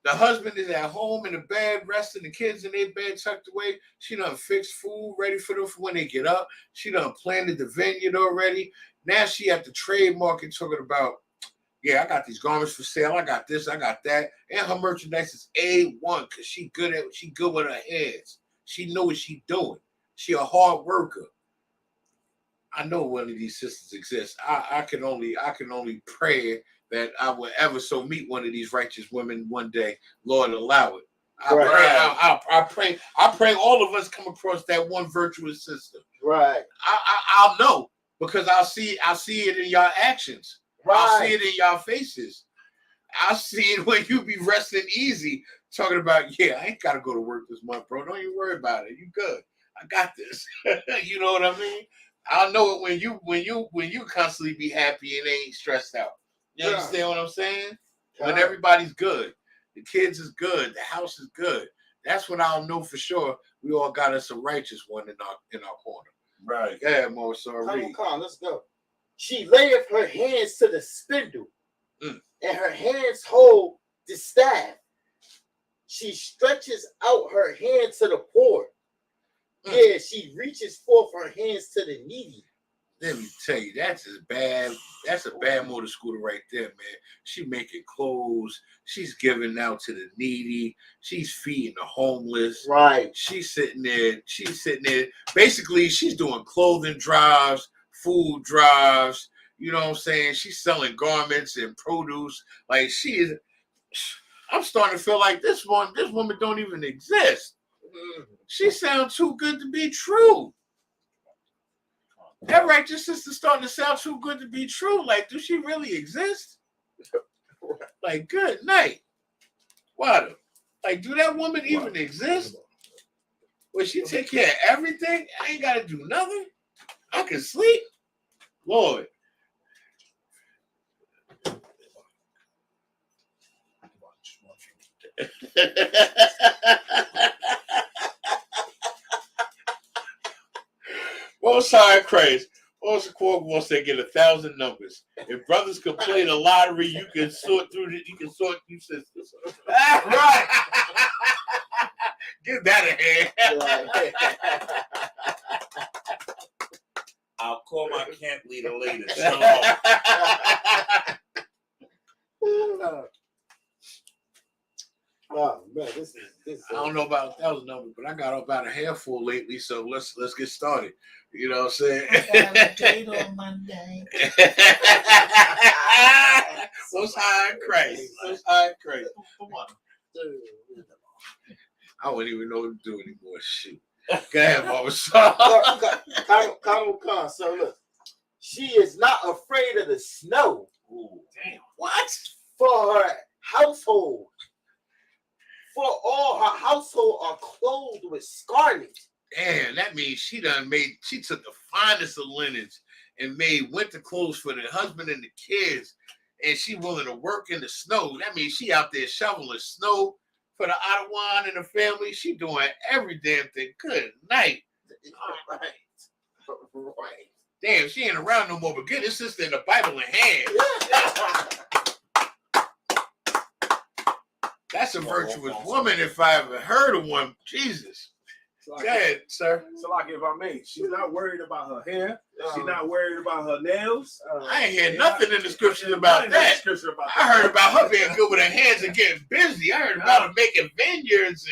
[SPEAKER 2] The husband is at home in the bed, resting, the kids in their bed tucked away. She done fixed food ready for them for when they get up. She done planted the vineyard already. Now she at the trade market talking about, yeah, I got these garments for sale. I got this, I got that. And her merchandise is A1 because she good with her hands. She know what she doing. She a hard worker. I know one of these sisters exists. I can only pray that I will ever so meet one of these righteous women one day. Lord, allow it. I pray all of us come across that one virtuous sister.
[SPEAKER 5] Right.
[SPEAKER 2] I'll know because I'll see it in y'all actions.
[SPEAKER 5] Right.
[SPEAKER 2] I'll see it in y'all faces. I'll see it when you be resting easy, talking about, yeah, I ain't gotta go to work this month, bro. Don't you worry about it. You good. I got this. You know what I mean? I'll know it when you constantly be happy and ain't stressed out. You understand what I'm saying? When everybody's good, the kids is good, the house is good. That's when I'll know for sure we all got us a righteous one in our corner.
[SPEAKER 4] Right.
[SPEAKER 2] Yeah, Mo. Sorry.
[SPEAKER 5] Come on, let's go. She layeth her hands to the spindle, and her hands hold the staff. She stretches out her hand to the poor. Yeah, she reaches forth her hands to the needy.
[SPEAKER 2] Let me tell you, that's a bad motor scooter right there, man. She making clothes. She's giving out to the needy. She's feeding the homeless.
[SPEAKER 5] Right.
[SPEAKER 2] She's sitting there. Basically, she's doing clothing drives, food drives. You know what I'm saying? She's selling garments and produce. Like she is. I'm starting to feel like this woman don't even exist. She sounds too good to be true. That righteous sister starting to sound too good to be true. Like, do she really exist? Like, good night. What? Like, do that woman even exist? Will she take care of everything? I ain't got to do nothing. I can sleep. Lord. Most High Christ. Also, Quark wants to get 1,000 numbers. If brothers could play the lottery, you can sort through sisters. Right. Give that a hand.
[SPEAKER 4] I'll call my camp leader later.
[SPEAKER 5] Man, this is.
[SPEAKER 2] I don't know about 1,000 numbers, but I got about a handful lately. So let's get started. You know what I'm saying?
[SPEAKER 4] I got a date on Monday.
[SPEAKER 2] Most high in Christ. Most high in Christ. I wouldn't even know what to do anymore. Shoot. Go ahead, Mama.
[SPEAKER 5] Khan, so look, she is not afraid of the snow.
[SPEAKER 2] Ooh, damn. What?
[SPEAKER 5] For her household. For all her household are clothed with scarlet.
[SPEAKER 2] Damn, that means she took the finest of linens and made winter clothes for the husband and the kids, and she willing to work in the snow. That means she out there shoveling snow for the Ottawa and the family. She doing every damn thing. Good night.
[SPEAKER 5] Right.
[SPEAKER 2] Damn, she ain't around no more, but get his sister in the Bible in hand. That's a virtuous woman if I ever heard of one. Jesus.
[SPEAKER 3] So
[SPEAKER 2] Go ahead, sir.
[SPEAKER 3] So like if I may, she's not worried about her hair. She's not worried about her nails.
[SPEAKER 2] I ain't hear nothing in the scriptures about that. I heard about her being good with her hands and getting busy. I heard about her making vineyards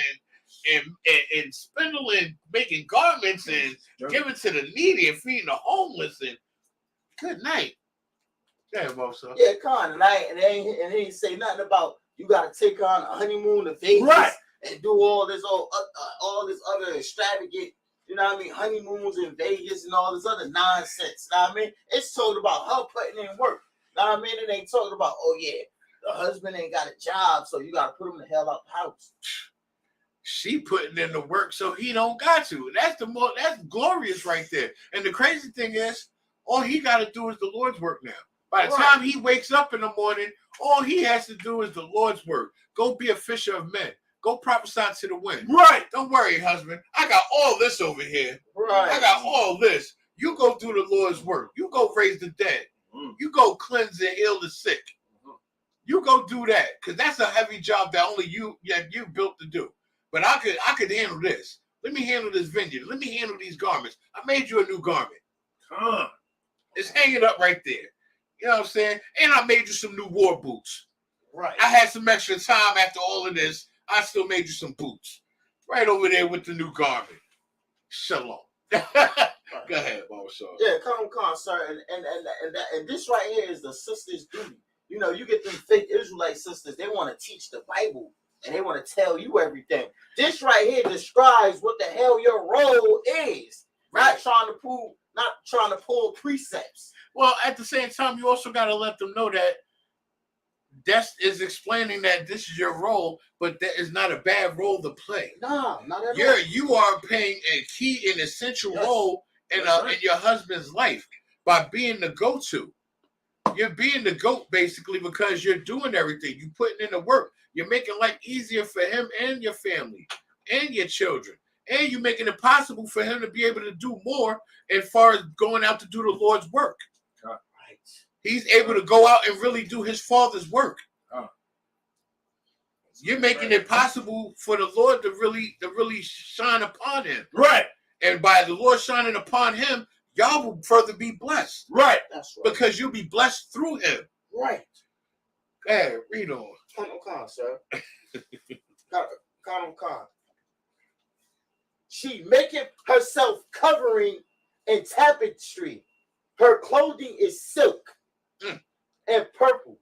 [SPEAKER 2] and spindling, making garments and giving to the needy and feeding the homeless. And good night. Go ahead, Mosa.
[SPEAKER 5] Yeah, Khan, and they ain't say nothing about you got to take her on a honeymoon to Vegas.
[SPEAKER 3] Right.
[SPEAKER 5] And do all this other extravagant, you know what I mean, honeymoons in Vegas and all this other nonsense. You know what I mean? It's talking about her putting in work. You know what I mean? It ain't talking about, oh yeah, the husband ain't got a job, so you got to put him the hell out the house.
[SPEAKER 2] She putting in the work so he don't got to. That's glorious right there. And the crazy thing is, all he got to do is the Lord's work now. By the time he wakes up in the morning, all he has to do is the Lord's work. Go be a fisher of men. Go prophesy to the wind.
[SPEAKER 3] Right.
[SPEAKER 2] Don't worry, husband. I got all this over here.
[SPEAKER 5] Right.
[SPEAKER 2] I got all this. You go do the Lord's work. You go raise the dead. You go cleanse and heal the sick. You go do that, because that's a heavy job that only you built to do. But I could handle this. Let me handle this vineyard. Let me handle these garments. I made you a new garment. It's hanging up right there. You know what I'm saying? And I made you some new war boots.
[SPEAKER 5] Right.
[SPEAKER 2] I had some extra time after all of this. I still made you some boots. Right over there with the new garment. Shalom. Go ahead, Baba Shaw.
[SPEAKER 5] Yeah, Khan, sir. And this right here is the sister's duty. You know, you get them fake Israelite sisters, they want to teach the Bible and they want to tell you everything. This right here describes what the hell your role is. Not trying to pull precepts.
[SPEAKER 2] Well, at the same time, you also got to let them know that is explaining that this is your role, but that is not a bad role to play.
[SPEAKER 5] No, not at all.
[SPEAKER 2] You are playing a key and essential role in your husband's life by being the go-to. You're being the GOAT basically because you're doing everything. You're putting in the work. You're making life easier for him and your family and your children. And you're making it possible for him to be able to do more as far as going out to do the Lord's work.
[SPEAKER 5] Right.
[SPEAKER 2] He's able to go out and really do his Father's work. You're making it possible for the Lord to really shine upon him.
[SPEAKER 3] Right.
[SPEAKER 2] And by the Lord shining upon him, y'all will further be blessed.
[SPEAKER 3] Right.
[SPEAKER 5] That's right.
[SPEAKER 2] Because you'll be blessed through him.
[SPEAKER 5] Right.
[SPEAKER 2] Hey, read on.
[SPEAKER 5] Khan, sir. Khan. She making herself covering in tapestry. Her clothing is silk and purple.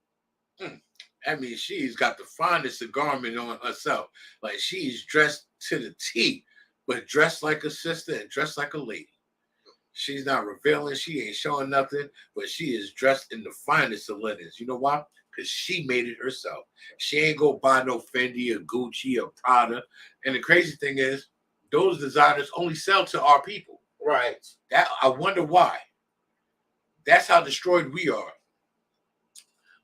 [SPEAKER 2] I mean, she's got the finest garment on herself. Like, she's dressed to the T, but dressed like a sister and dressed like a lady. She's not revealing. She ain't showing nothing, but she is dressed in the finest of linens. You know why? Because she made it herself. She ain't go buy no Fendi or Gucci or Prada. And the crazy thing is, those designers only sell to our people.
[SPEAKER 5] Right.
[SPEAKER 2] That I wonder why. That's how destroyed we are.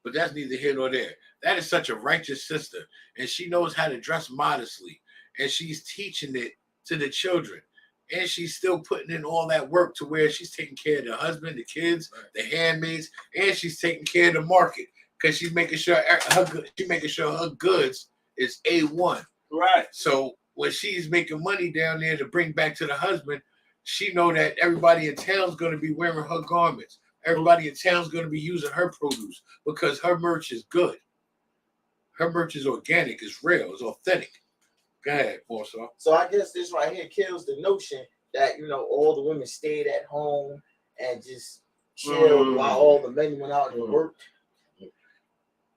[SPEAKER 2] But that's neither here nor there. That is such a righteous sister. And she knows how to dress modestly. And she's teaching it to the children. And she's still putting in all that work to where she's taking care of the husband, the kids, the handmaids, and she's taking care of the market. Because she's making sure her goods is A1.
[SPEAKER 3] Right.
[SPEAKER 2] So when she's making money down there to bring back to the husband, she know that everybody in town's going to be wearing her garments. Everybody in town's going to be using her produce because her merch is good. Her merch is organic, it's real, it's authentic. Go ahead, boss.
[SPEAKER 5] So I guess this right here kills the notion that, you know, all the women stayed at home and just chilled while all the men went out and worked.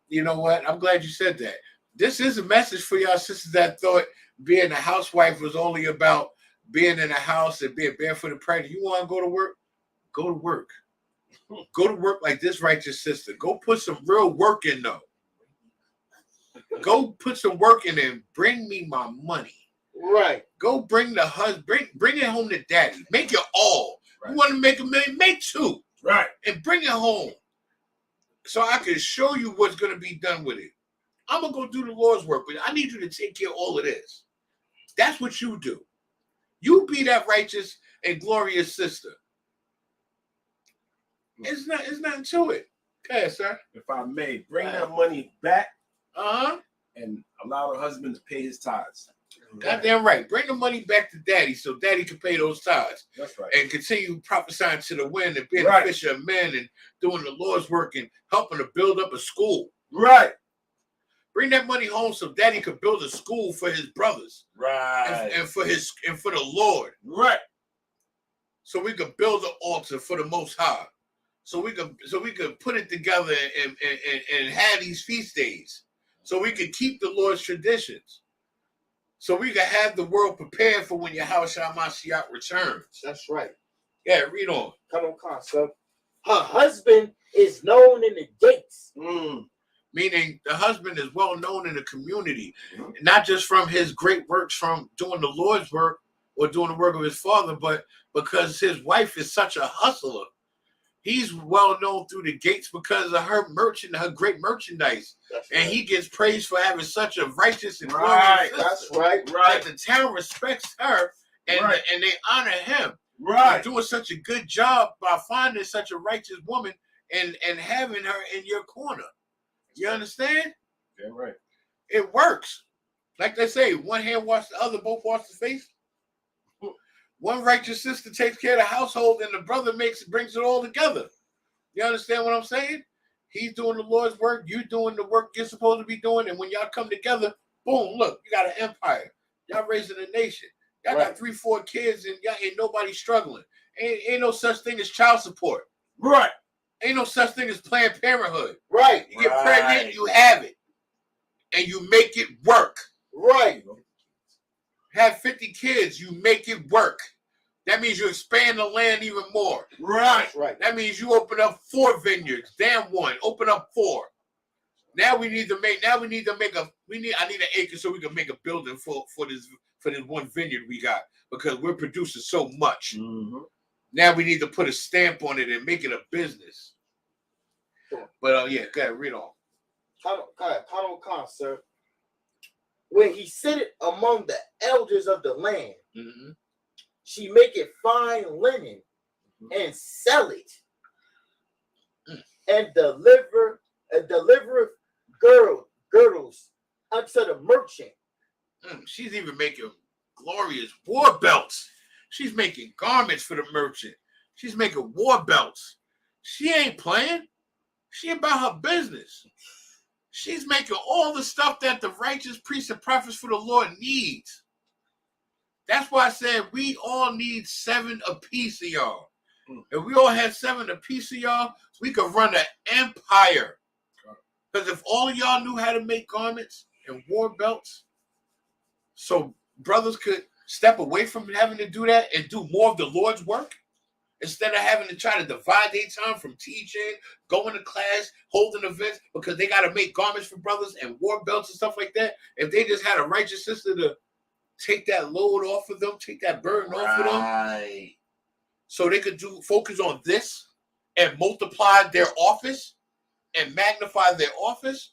[SPEAKER 2] You know what? I'm glad you said that. This is a message for y'all sisters that thought being a housewife was only about being in a house and being barefoot and pregnant. You want to go to work? Go to work. Go to work like this righteous sister. Go put some real work in, though. Go put some work in and bring me my money.
[SPEAKER 5] Right.
[SPEAKER 2] Go bring the husband, bring it home to daddy. Make it all.
[SPEAKER 3] Right.
[SPEAKER 2] You want to make $1 million? Make 2.
[SPEAKER 3] Right.
[SPEAKER 2] And bring it home. So I can show you what's going to be done with it. I'm going to go do the Lord's work, but I need you to take care of all of this. That's what you do. You be that righteous and glorious sister. It's nothing to it. Okay, sir.
[SPEAKER 3] If I may, bring that money back
[SPEAKER 2] Uh-huh.
[SPEAKER 3] and allow the husband to pay his tithes.
[SPEAKER 2] Goddamn right. Bring the money back to daddy so daddy can pay those tithes.
[SPEAKER 3] That's right.
[SPEAKER 2] And continue prophesying to the wind and being a
[SPEAKER 3] Right.
[SPEAKER 2] fisher of men and doing the Lord's work and helping to build up a school.
[SPEAKER 3] Right.
[SPEAKER 2] Bring that money home so daddy could build a school for his brothers.
[SPEAKER 4] Right.
[SPEAKER 2] And for the Lord.
[SPEAKER 3] Right.
[SPEAKER 2] So we could build an altar for the Most High. So we could put it together and have these feast days. So we could keep the Lord's traditions. So we could have the world prepared for when Yahawashi Mashiach returns.
[SPEAKER 5] That's right.
[SPEAKER 2] Yeah, read on.
[SPEAKER 5] Come on, concept. Her husband is known in the gates.
[SPEAKER 2] Meaning the husband is well known in the community, not just from his great works from doing the Lord's work or doing the work of his father, but because his wife is such a hustler. He's well known through the gates because of her great merchandise. And he gets praised for having such a righteous and glorious sister.
[SPEAKER 5] That's right.
[SPEAKER 2] That the town respects her and they honor him.
[SPEAKER 3] Right.
[SPEAKER 2] For doing such a good job by finding such a righteous woman and having her in your corner. You understand?
[SPEAKER 3] Yeah, right.
[SPEAKER 2] It works. Like they say, one hand wash the other, both wash the face. One righteous sister takes care of the household and the brother brings it all together. You understand what I'm saying? He's doing the Lord's work, you doing the work you're supposed to be doing, and when y'all come together, boom, look, you got an empire. Y'all raising a nation. Y'all got 3-4 kids and y'all ain't nobody struggling. Ain't no such thing as child support.
[SPEAKER 3] Right.
[SPEAKER 2] Ain't no such thing as Planned Parenthood.
[SPEAKER 5] Right.
[SPEAKER 2] You get pregnant, you have it. And you make it work.
[SPEAKER 5] Right.
[SPEAKER 2] Have 50 kids, you make it work. That means you expand the land even more.
[SPEAKER 3] Right.
[SPEAKER 5] Right.
[SPEAKER 2] That means you open up 4 vineyards. Damn one. Open up 4. Now we need to make I need an acre so we can make a building for this one vineyard we got because we're producing so much. Now we need to put a stamp on it and make it a business. But yeah, go ahead, read on.
[SPEAKER 5] Come sir. When he sitteth among the elders of the land, she make it fine linen and sell it, and delivereth girdles unto the merchant.
[SPEAKER 2] She's even making glorious war belts. She's making garments for the merchant. She's making war belts. She ain't playing. She about her business. She's making all the stuff that the righteous priests and prophets for the Lord needs. That's why I said we all need 7 apiece of y'all. If we all had 7 apiece of y'all, we could run an empire. Because if all of y'all knew how to make garments and war belts, so brothers could step away from having to do that and do more of the Lord's work, instead of having to try to divide their time from teaching, going to class, holding events, because they got to make garments for brothers and war belts and stuff like that. If they just had a righteous sister to take that load off of them, take that burden off of them, so they could focus on this and multiply their office and magnify their office,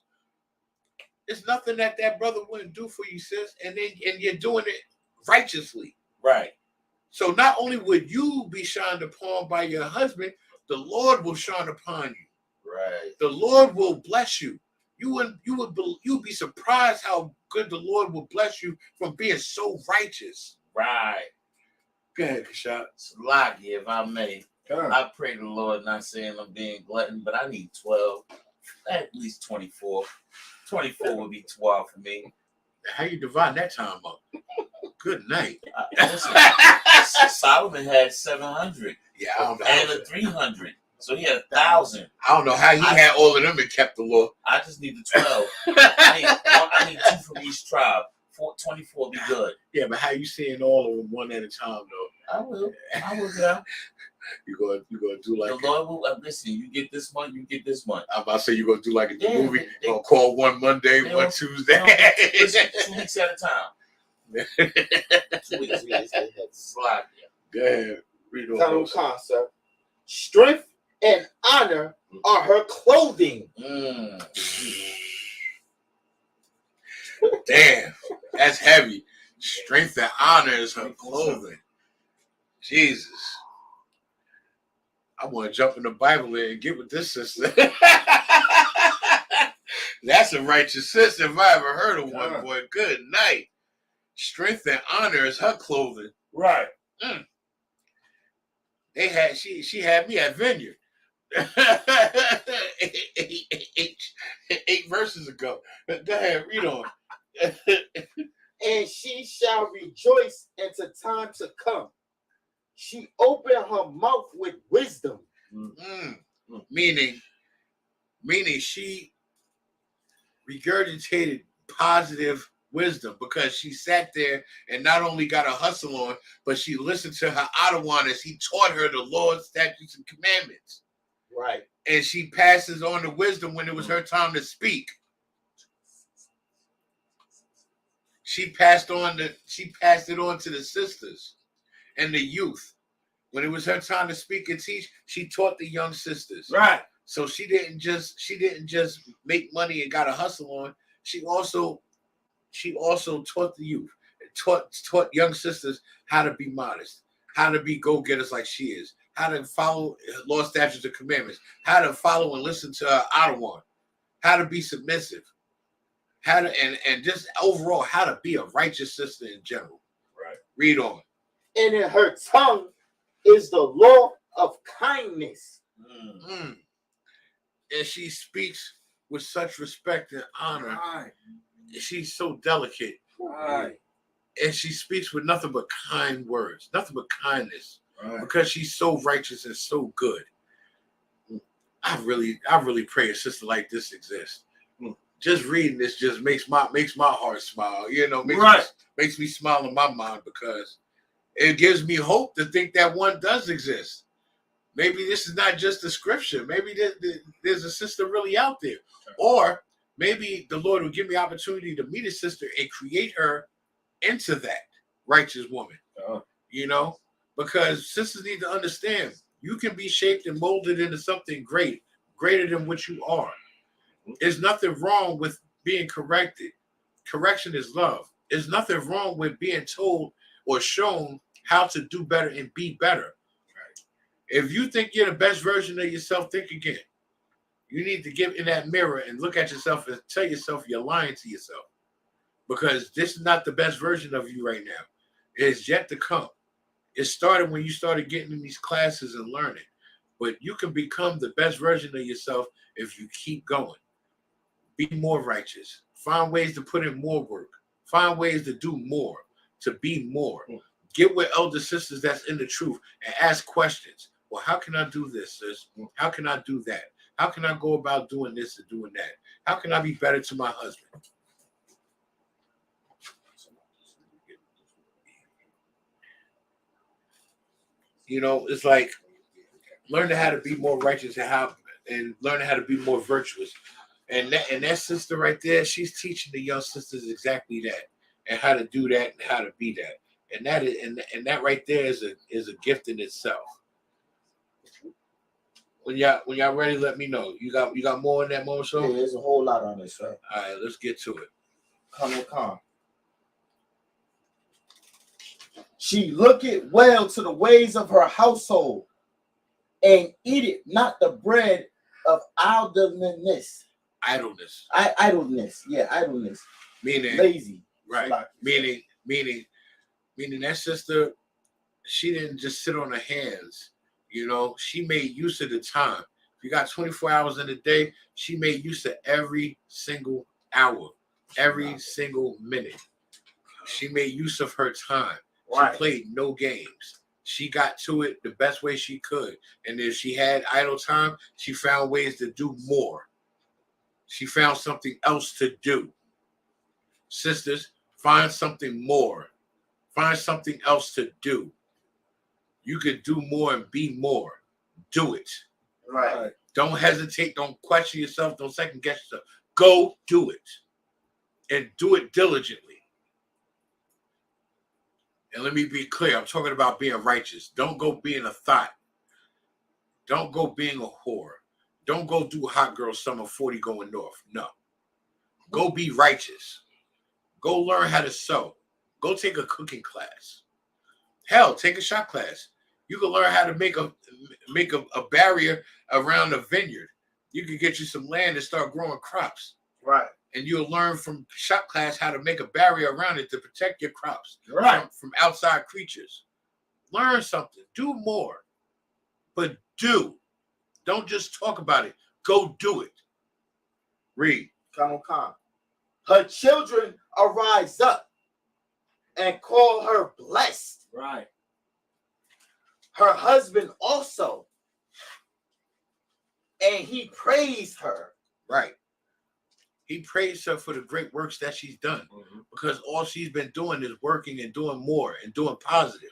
[SPEAKER 2] it's nothing that brother wouldn't do for you, sis. And you're doing it righteously.
[SPEAKER 4] Right.
[SPEAKER 2] So not only would you be shined upon by your husband, the Lord will shine upon you.
[SPEAKER 4] Right.
[SPEAKER 2] The Lord will bless you. You'd be surprised how good the Lord will bless you from being so righteous.
[SPEAKER 4] Right.
[SPEAKER 2] Go ahead, Kashad.
[SPEAKER 4] Salaki, if I may. I pray to the Lord, not saying I'm being glutton, but I need 12, at least 24. 24 would be 12 for me.
[SPEAKER 2] How you divide that time up? Good night.
[SPEAKER 4] Listen, Solomon had 700
[SPEAKER 2] Yeah, I don't know.
[SPEAKER 4] and a 300, so he had 1,000.
[SPEAKER 2] I don't know how he had all of them and kept the law.
[SPEAKER 4] I just need the 12. I need 2 from each tribe. 24 be good.
[SPEAKER 2] Yeah, but how you seeing all of them one at a time though?
[SPEAKER 4] I will. Yeah.
[SPEAKER 2] You gonna do like
[SPEAKER 4] The Lord will listen. You get this month. You get this month.
[SPEAKER 2] I'm about to say you gonna do like in the
[SPEAKER 4] Yeah,
[SPEAKER 2] movie.
[SPEAKER 4] they-
[SPEAKER 2] Gonna call one Monday,
[SPEAKER 4] they
[SPEAKER 2] one
[SPEAKER 4] don't-
[SPEAKER 2] Tuesday.
[SPEAKER 4] Listen, 2 weeks at a time. 2 weeks.
[SPEAKER 5] Slide.
[SPEAKER 2] Go ahead. Read all
[SPEAKER 5] Final
[SPEAKER 2] those.
[SPEAKER 5] concept. Strength and honor are her clothing.
[SPEAKER 2] Damn, that's heavy. Strength and honor is her clothing. Jesus. I want to jump in the Bible and get with this sister. That's a righteous sister if I ever heard of one, boy. Good night. Strength and honor is her clothing.
[SPEAKER 3] Right.
[SPEAKER 2] She had me at Vineyard. 8 verses ago. Go ahead, read on.
[SPEAKER 5] And she shall rejoice into time to come. She opened her mouth with wisdom.
[SPEAKER 2] Meaning she regurgitated positive wisdom because she sat there and not only got a hustle on, but she listened to her Adawan as he taught her the laws, statutes, and commandments.
[SPEAKER 5] Right.
[SPEAKER 2] And she passes on the wisdom when it was her time to speak. She passed it on to the sisters and the youth. When it was her time to speak and teach, she taught the young sisters.
[SPEAKER 3] Right.
[SPEAKER 2] So she didn't just make money and got a hustle on. She also taught the youth, taught young sisters how to be modest, how to be go-getters like she is, how to follow law, statutes, and commandments, how to follow and listen to her Adawan, how to be submissive, how to and just overall how to be a righteous sister in general.
[SPEAKER 3] Right.
[SPEAKER 2] Read on.
[SPEAKER 5] And in her tongue is the law of kindness.
[SPEAKER 2] And she speaks with such respect and honor.
[SPEAKER 3] Right.
[SPEAKER 2] She's so delicate.
[SPEAKER 3] Right.
[SPEAKER 2] And she speaks with nothing but kind words, nothing but kindness,
[SPEAKER 3] Right.
[SPEAKER 2] because she's so righteous and so good. I really pray a sister like this exists. Just reading this just makes my heart smile. You know, makes me smile in my mind because it gives me hope to think that one does exist. Maybe this is not just a scripture. Maybe there's a sister really out there. Or maybe the Lord will give me opportunity to meet a sister and create her into that righteous woman. You know, because sisters need to understand you can be shaped and molded into something greater than what you are. There's nothing wrong with being corrected. Correction is love. There's nothing wrong with being told or shown how to do better and be better. If you think you're the best version of yourself, think again. You need to get in that mirror and look at yourself and tell yourself you're lying to yourself. Because this is not the best version of you right now. It's yet to come. It started when you started getting in these classes and learning. But you can become the best version of yourself if you keep going. Be more righteous. Find ways to put in more work. Find ways to do more, to be more. Get with elder sisters that's in the truth and ask questions. Well, how can I do this, sis? How can I do that? How can I go about doing this and doing that? How can I be better to my husband? You know, it's like learning how to be more righteous and learning how to be more virtuous. And that sister right there, she's teaching the young sisters exactly that, and how to do that and how to be that. And that is and that right there is a gift in itself. When y'all ready, let me know. You got more in that moment, so?
[SPEAKER 5] Yeah, there's a whole lot on this, right?
[SPEAKER 2] All right, let's get to it.
[SPEAKER 5] Come. She looketh well to the ways of her household, and eateth not the bread of idleness. Idleness.
[SPEAKER 2] Meaning
[SPEAKER 5] Lazy.
[SPEAKER 2] right. Meaning that sister, she didn't just sit on her hands. You know, she made use of the time. If you got 24 hours in a day, she made use of every single hour every single minute. She made use of her time.
[SPEAKER 3] Right.
[SPEAKER 2] She played no games. She got to it the best way she could. And if she had idle time, she found ways to do more. She found something else to do. Sisters, find something more. Find something else to do. You could do more and be more. Do it.
[SPEAKER 5] Right.
[SPEAKER 2] Don't hesitate. Don't question yourself. Don't second guess yourself. Go do it. And do it diligently. And let me be clear. I'm talking about being righteous. Don't go being a thought. Don't go being a whore. Don't go do hot girl summer 40 going north. No. Go be righteous. Go learn how to sew. Go take a cooking class. Hell, take a shop class. You can learn how to make a barrier around a vineyard. You can get you some land and start growing crops.
[SPEAKER 3] Right.
[SPEAKER 2] And you'll learn from shop class how to make a barrier around it to protect your crops from outside creatures. Learn something. Do more. But do. Don't just talk about it. Go do it. Read.
[SPEAKER 5] Come on. Her children arise up and call her blessed.
[SPEAKER 3] Right.
[SPEAKER 5] Her husband also. And he praised her.
[SPEAKER 2] Right. He praised her for the great works that she's done, because all she's been doing is working and doing more and doing positive.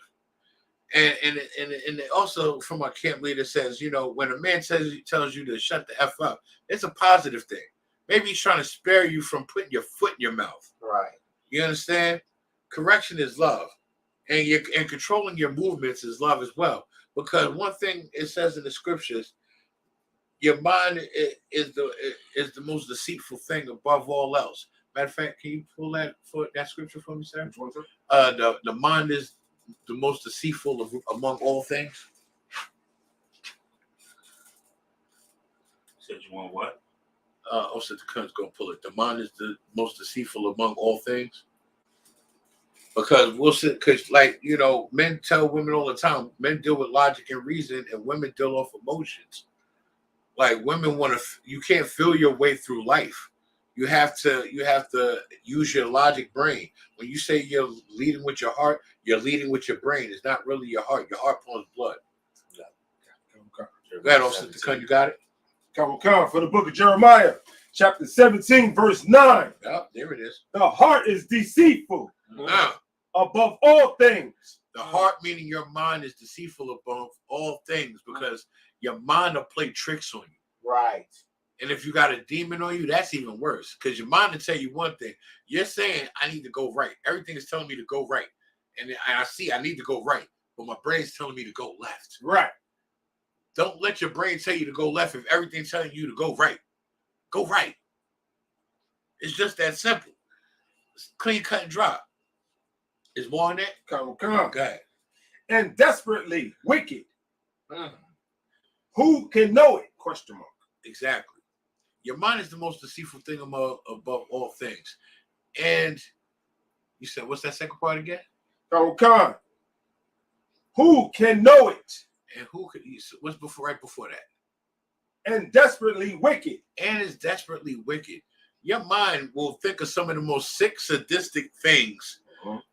[SPEAKER 2] And also from our camp leader says, you know, when a man tells you to shut the F up, it's a positive thing. Maybe he's trying to spare you from putting your foot in your mouth.
[SPEAKER 5] Right.
[SPEAKER 2] You understand? Correction is love. And controlling your movements is love as well. Because one thing it says in the scriptures, your mind is the most deceitful thing above all else. Matter of fact, can you pull that scripture for me, sir? The mind is the most deceitful among all things.
[SPEAKER 4] Said you want what?
[SPEAKER 2] Also, the cunt's gonna pull it. The mind is the most deceitful among all things. Because like, you know, men tell women all the time, men deal with logic and reason, and women deal off emotions. Like, women you can't feel your way through life. You have to use your logic brain. When you say you're leading with your heart, you're leading with your brain. It's not really your heart. Your heart pumps blood. Go ahead, Officer Takun, you got it?
[SPEAKER 3] Come from the book of Jeremiah, chapter 17, verse 9.
[SPEAKER 2] Yep, there it is.
[SPEAKER 3] The heart is deceitful above all things.
[SPEAKER 2] The heart, meaning your mind, is deceitful above all things, because your mind will play tricks on you.
[SPEAKER 5] Right.
[SPEAKER 2] And if you got a demon on you, that's even worse, because your mind will tell you one thing. You're saying, I need to go right. Everything is telling me to go right. And I see I need to go right, but my brain's telling me to go left.
[SPEAKER 3] Right.
[SPEAKER 2] Don't let your brain tell you to go left if everything's telling you to go right. Go right. It's just that simple. It's clean, cut, and dry. Is more on that?
[SPEAKER 3] Come.
[SPEAKER 2] Go ahead.
[SPEAKER 3] And desperately wicked. Who can know it? Question mark.
[SPEAKER 2] Exactly. Your mind is the most deceitful thing above all things. And you said, what's that second part again?
[SPEAKER 3] Come. Who can know it?
[SPEAKER 2] And what's right before that?
[SPEAKER 3] And desperately wicked.
[SPEAKER 2] And is desperately wicked. Your mind will think of some of the most sick, sadistic things.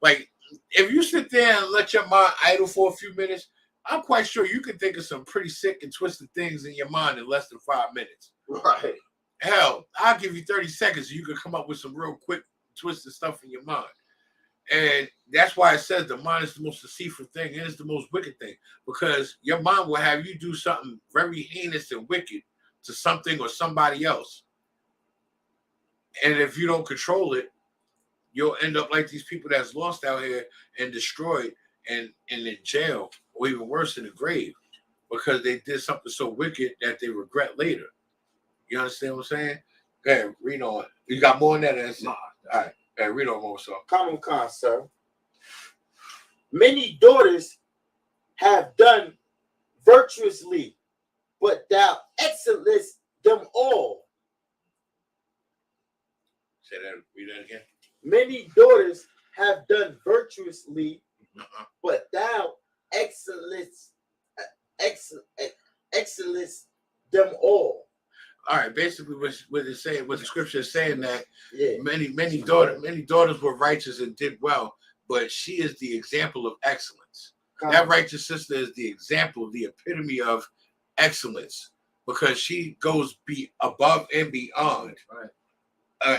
[SPEAKER 2] Like, if you sit there and let your mind idle for a few minutes, I'm quite sure you can think of some pretty sick and twisted things in your mind in less than 5 minutes.
[SPEAKER 5] Right.
[SPEAKER 2] Hell, I'll give you 30 seconds so you can come up with some real quick, twisted stuff in your mind. And that's why it says the mind is the most deceitful thing, and it's the most wicked thing, because your mind will have you do something very heinous and wicked to something or somebody else. And if you don't control it, you'll end up like these people that's lost out here and destroyed and in jail, or even worse, in the grave, because they did something so wicked that they regret later. You understand what I'm saying? Go ahead, read on. You got more than that? That's it. All right. Hey, read on more, so.
[SPEAKER 5] Come, sir. Many daughters have done virtuously, but thou excellest them all.
[SPEAKER 2] Say that. Read that again.
[SPEAKER 5] Many daughters have done virtuously, but thou excellest them all.
[SPEAKER 2] All right, basically what it's saying, what the scripture is saying, that
[SPEAKER 5] Yeah.
[SPEAKER 2] many daughters were righteous and did well, but she is the example of excellence. That righteous sister is the example, the epitome of excellence, because she goes above and beyond.
[SPEAKER 3] Right.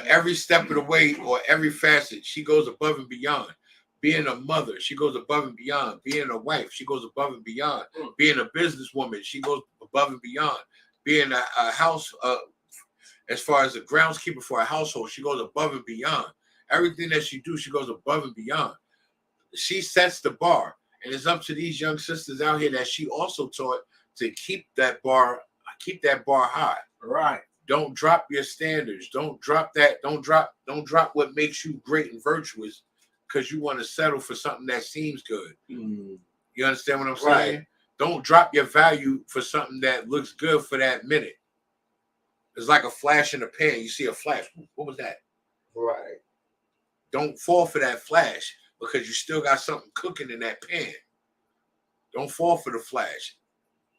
[SPEAKER 2] Every step of the way, or every facet, she goes above and beyond. Being a mother, she goes above and beyond. Being a wife, she goes above and beyond. Being a businesswoman, she goes above and beyond. Being a house, as far as a groundskeeper for a household, she goes above and beyond. Everything that she do, she goes above and beyond. She sets the bar, and it's up to these young sisters out here that she also taught to keep that bar high.
[SPEAKER 3] Right.
[SPEAKER 2] Don't drop your standards. Don't drop that. Don't drop what makes you great and virtuous, because you want to settle for something that seems good. You understand what I'm saying?
[SPEAKER 5] Right.
[SPEAKER 2] Don't drop your value for something that looks good for that minute. It's like a flash in the pan. You see a flash. What was that?
[SPEAKER 5] Right.
[SPEAKER 2] Don't fall for that flash, because you still got something cooking in that pan. Don't fall for the flash.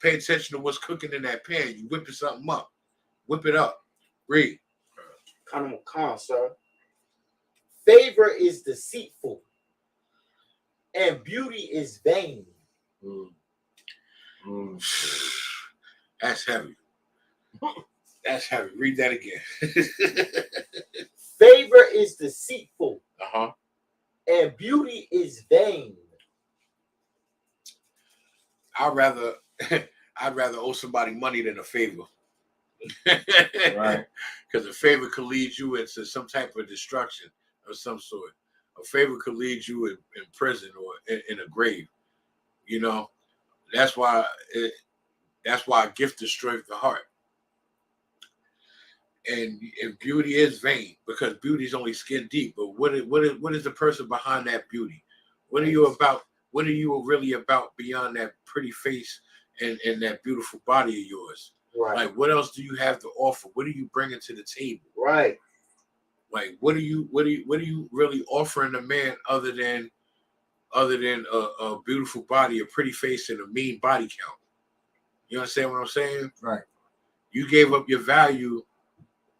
[SPEAKER 2] Pay attention to what's cooking in that pan. You whipping something up. Whip it up. Read.
[SPEAKER 5] Come on, sir. Favor is deceitful, and beauty is vain.
[SPEAKER 2] That's heavy. That's heavy. Read that again.
[SPEAKER 5] Favor is deceitful, and beauty is vain.
[SPEAKER 2] I'd rather owe somebody money than a favor.
[SPEAKER 3] Right.
[SPEAKER 2] Because a favor could lead you into some type of destruction of some sort. A favor could lead you in prison or in a grave. You know, that's why a gift destroys the heart. And beauty is vain, because beauty is only skin deep. But what is the person behind that beauty? What are you about? What are you really about beyond that pretty face and that beautiful body of yours?
[SPEAKER 5] Right.
[SPEAKER 2] Like, what else do you have to offer? What are you bringing to the table?
[SPEAKER 5] Right.
[SPEAKER 2] Like, what are you really offering a man other than a beautiful body, a pretty face, and a mean body count? You understand what I'm saying?
[SPEAKER 3] Right.
[SPEAKER 2] You gave up your value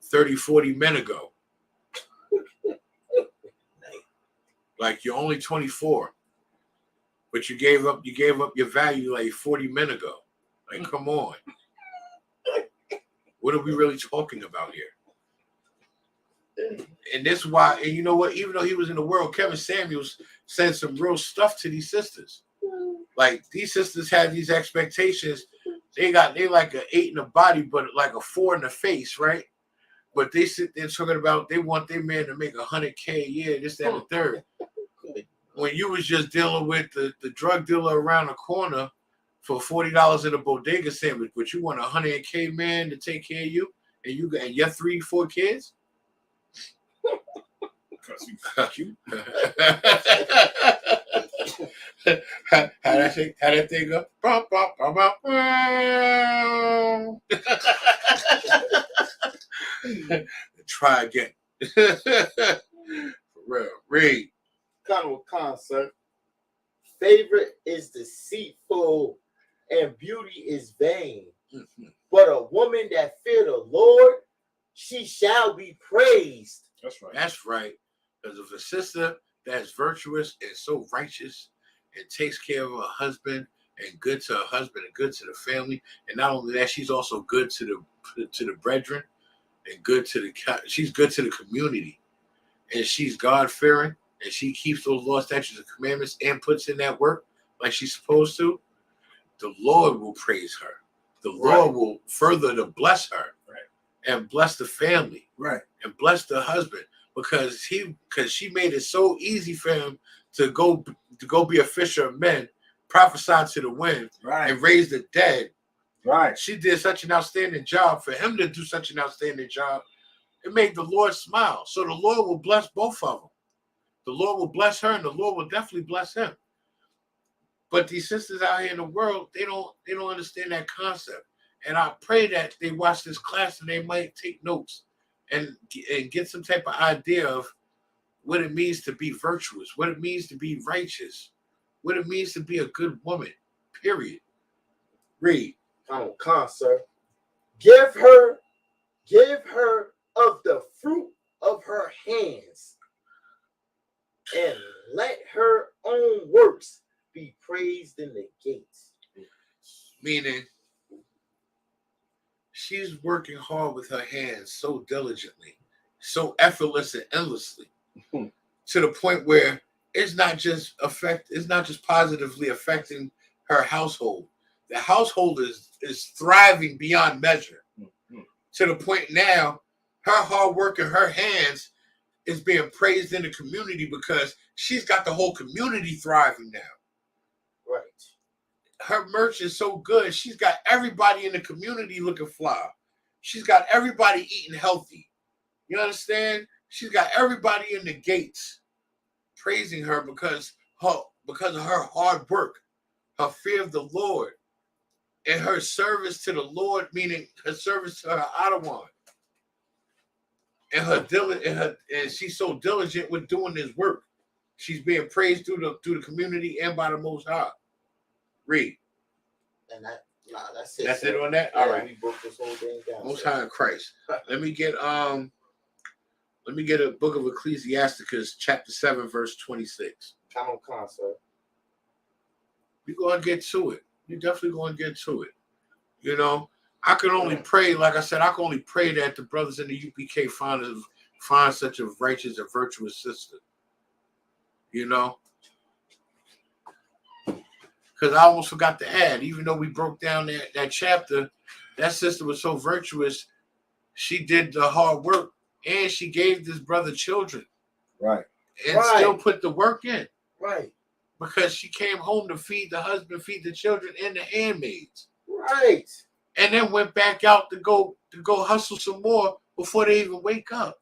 [SPEAKER 2] 30, 40 men ago. Like, you're only 24, but you gave up your value like 40 men ago. Like, come on. What are we really talking about here? And this is why, and you know what? Even though he was in the world, Kevin Samuels said some real stuff to these sisters. Like, these sisters had these expectations. They like an 8 in the body, but like a 4 in the face, right? But they sit there talking about they want their man to make $100K a year, this, that, and the third. When you was just dealing with the drug dealer around the corner for $40 in a bodega sandwich, but you want a $100K man to take care of you, and your 3-4 kids.
[SPEAKER 3] Because you
[SPEAKER 2] How that thing go? Try again. For real. Read.
[SPEAKER 5] Come, sir. Favor is deceitful, and beauty is vain. But a woman that fear the Lord, she shall be praised.
[SPEAKER 3] That's right.
[SPEAKER 2] That's right. Because of a sister that's virtuous and so righteous and takes care of her husband and good to her husband and good to the family, and not only that, she's also good to the brethren and she's good to the community, and she's God fearing, and she keeps those law, statutes, and commandments and puts in that work like she's supposed to. The Lord will praise her. The Lord will further to bless her, and bless the family, and bless the husband, because she made it so easy for him to go be a fisher of men, prophesy to the wind, and raise the dead.
[SPEAKER 3] Right.
[SPEAKER 2] She did such an outstanding job. For him to do such an outstanding job, it made the Lord smile. So the Lord will bless both of them. The Lord will bless her, and the Lord will definitely bless him. But these sisters out here in the world, they don't understand that concept. And I pray that they watch this class and they might take notes and get some type of idea of what it means to be virtuous, what it means to be righteous, what it means to be a good woman, period. Read.
[SPEAKER 5] Come, sir. Give her Give her of the fruit of her hands, and let her own works be praised in the gates.
[SPEAKER 2] Meaning, she's working hard with her hands so diligently, so effortless and endlessly, to the point where it's not just positively affecting her household. The household is thriving beyond measure, to the point now her hard work in her hands is being praised in the community because she's got the whole community thriving now.
[SPEAKER 5] Right.
[SPEAKER 2] Her merch is so good, she's got everybody in the community looking fly. She's got everybody eating healthy. You understand? She's got everybody in the gates praising her because of her hard work, her fear of the Lord, and her service to the Lord, meaning her service to her Adawan. And she's so diligent with doing this work. She's being praised through the community and by the Most High. Read.
[SPEAKER 5] And that's it.
[SPEAKER 2] That's it on that?
[SPEAKER 5] Yeah,
[SPEAKER 2] all right.
[SPEAKER 5] We broke this whole thing down.
[SPEAKER 2] Most High in Christ. Let me get a book of Ecclesiasticus, chapter 7, verse 26.
[SPEAKER 5] Come on, sir.
[SPEAKER 2] We're gonna get to it. You're definitely gonna get to it. You know, I can only pray, like I said, I can only pray that the brothers in the UPK find such a righteous and virtuous sister. You know? Because I almost forgot to add, even though we broke down that chapter, that sister was so virtuous, she did the hard work and she gave this brother children.
[SPEAKER 3] Right.
[SPEAKER 2] And still put the work in.
[SPEAKER 5] Right.
[SPEAKER 2] Because she came home to feed the husband, feed the children, and the handmaids.
[SPEAKER 5] Right.
[SPEAKER 2] And then went back out to go hustle some more before they even wake up.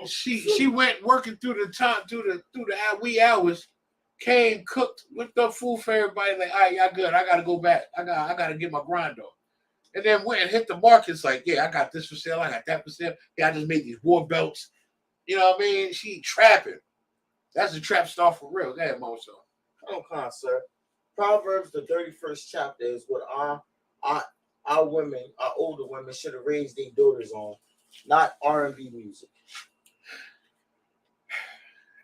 [SPEAKER 2] She went working through the wee hours, came, cooked, whipped up food for everybody. Like, all right, y'all good. I gotta go back. I gotta get my grind on. And then went and hit the markets. Like, yeah, I got this for sale. I got that for sale. Yeah, I just made these war belts. You know what I mean? She trapping. That's a trap star for real. Go ahead, Moso.
[SPEAKER 5] Come on, sir. Proverbs, the 31st chapter, is what our women, our older women, should have raised their daughters on, not R&B music.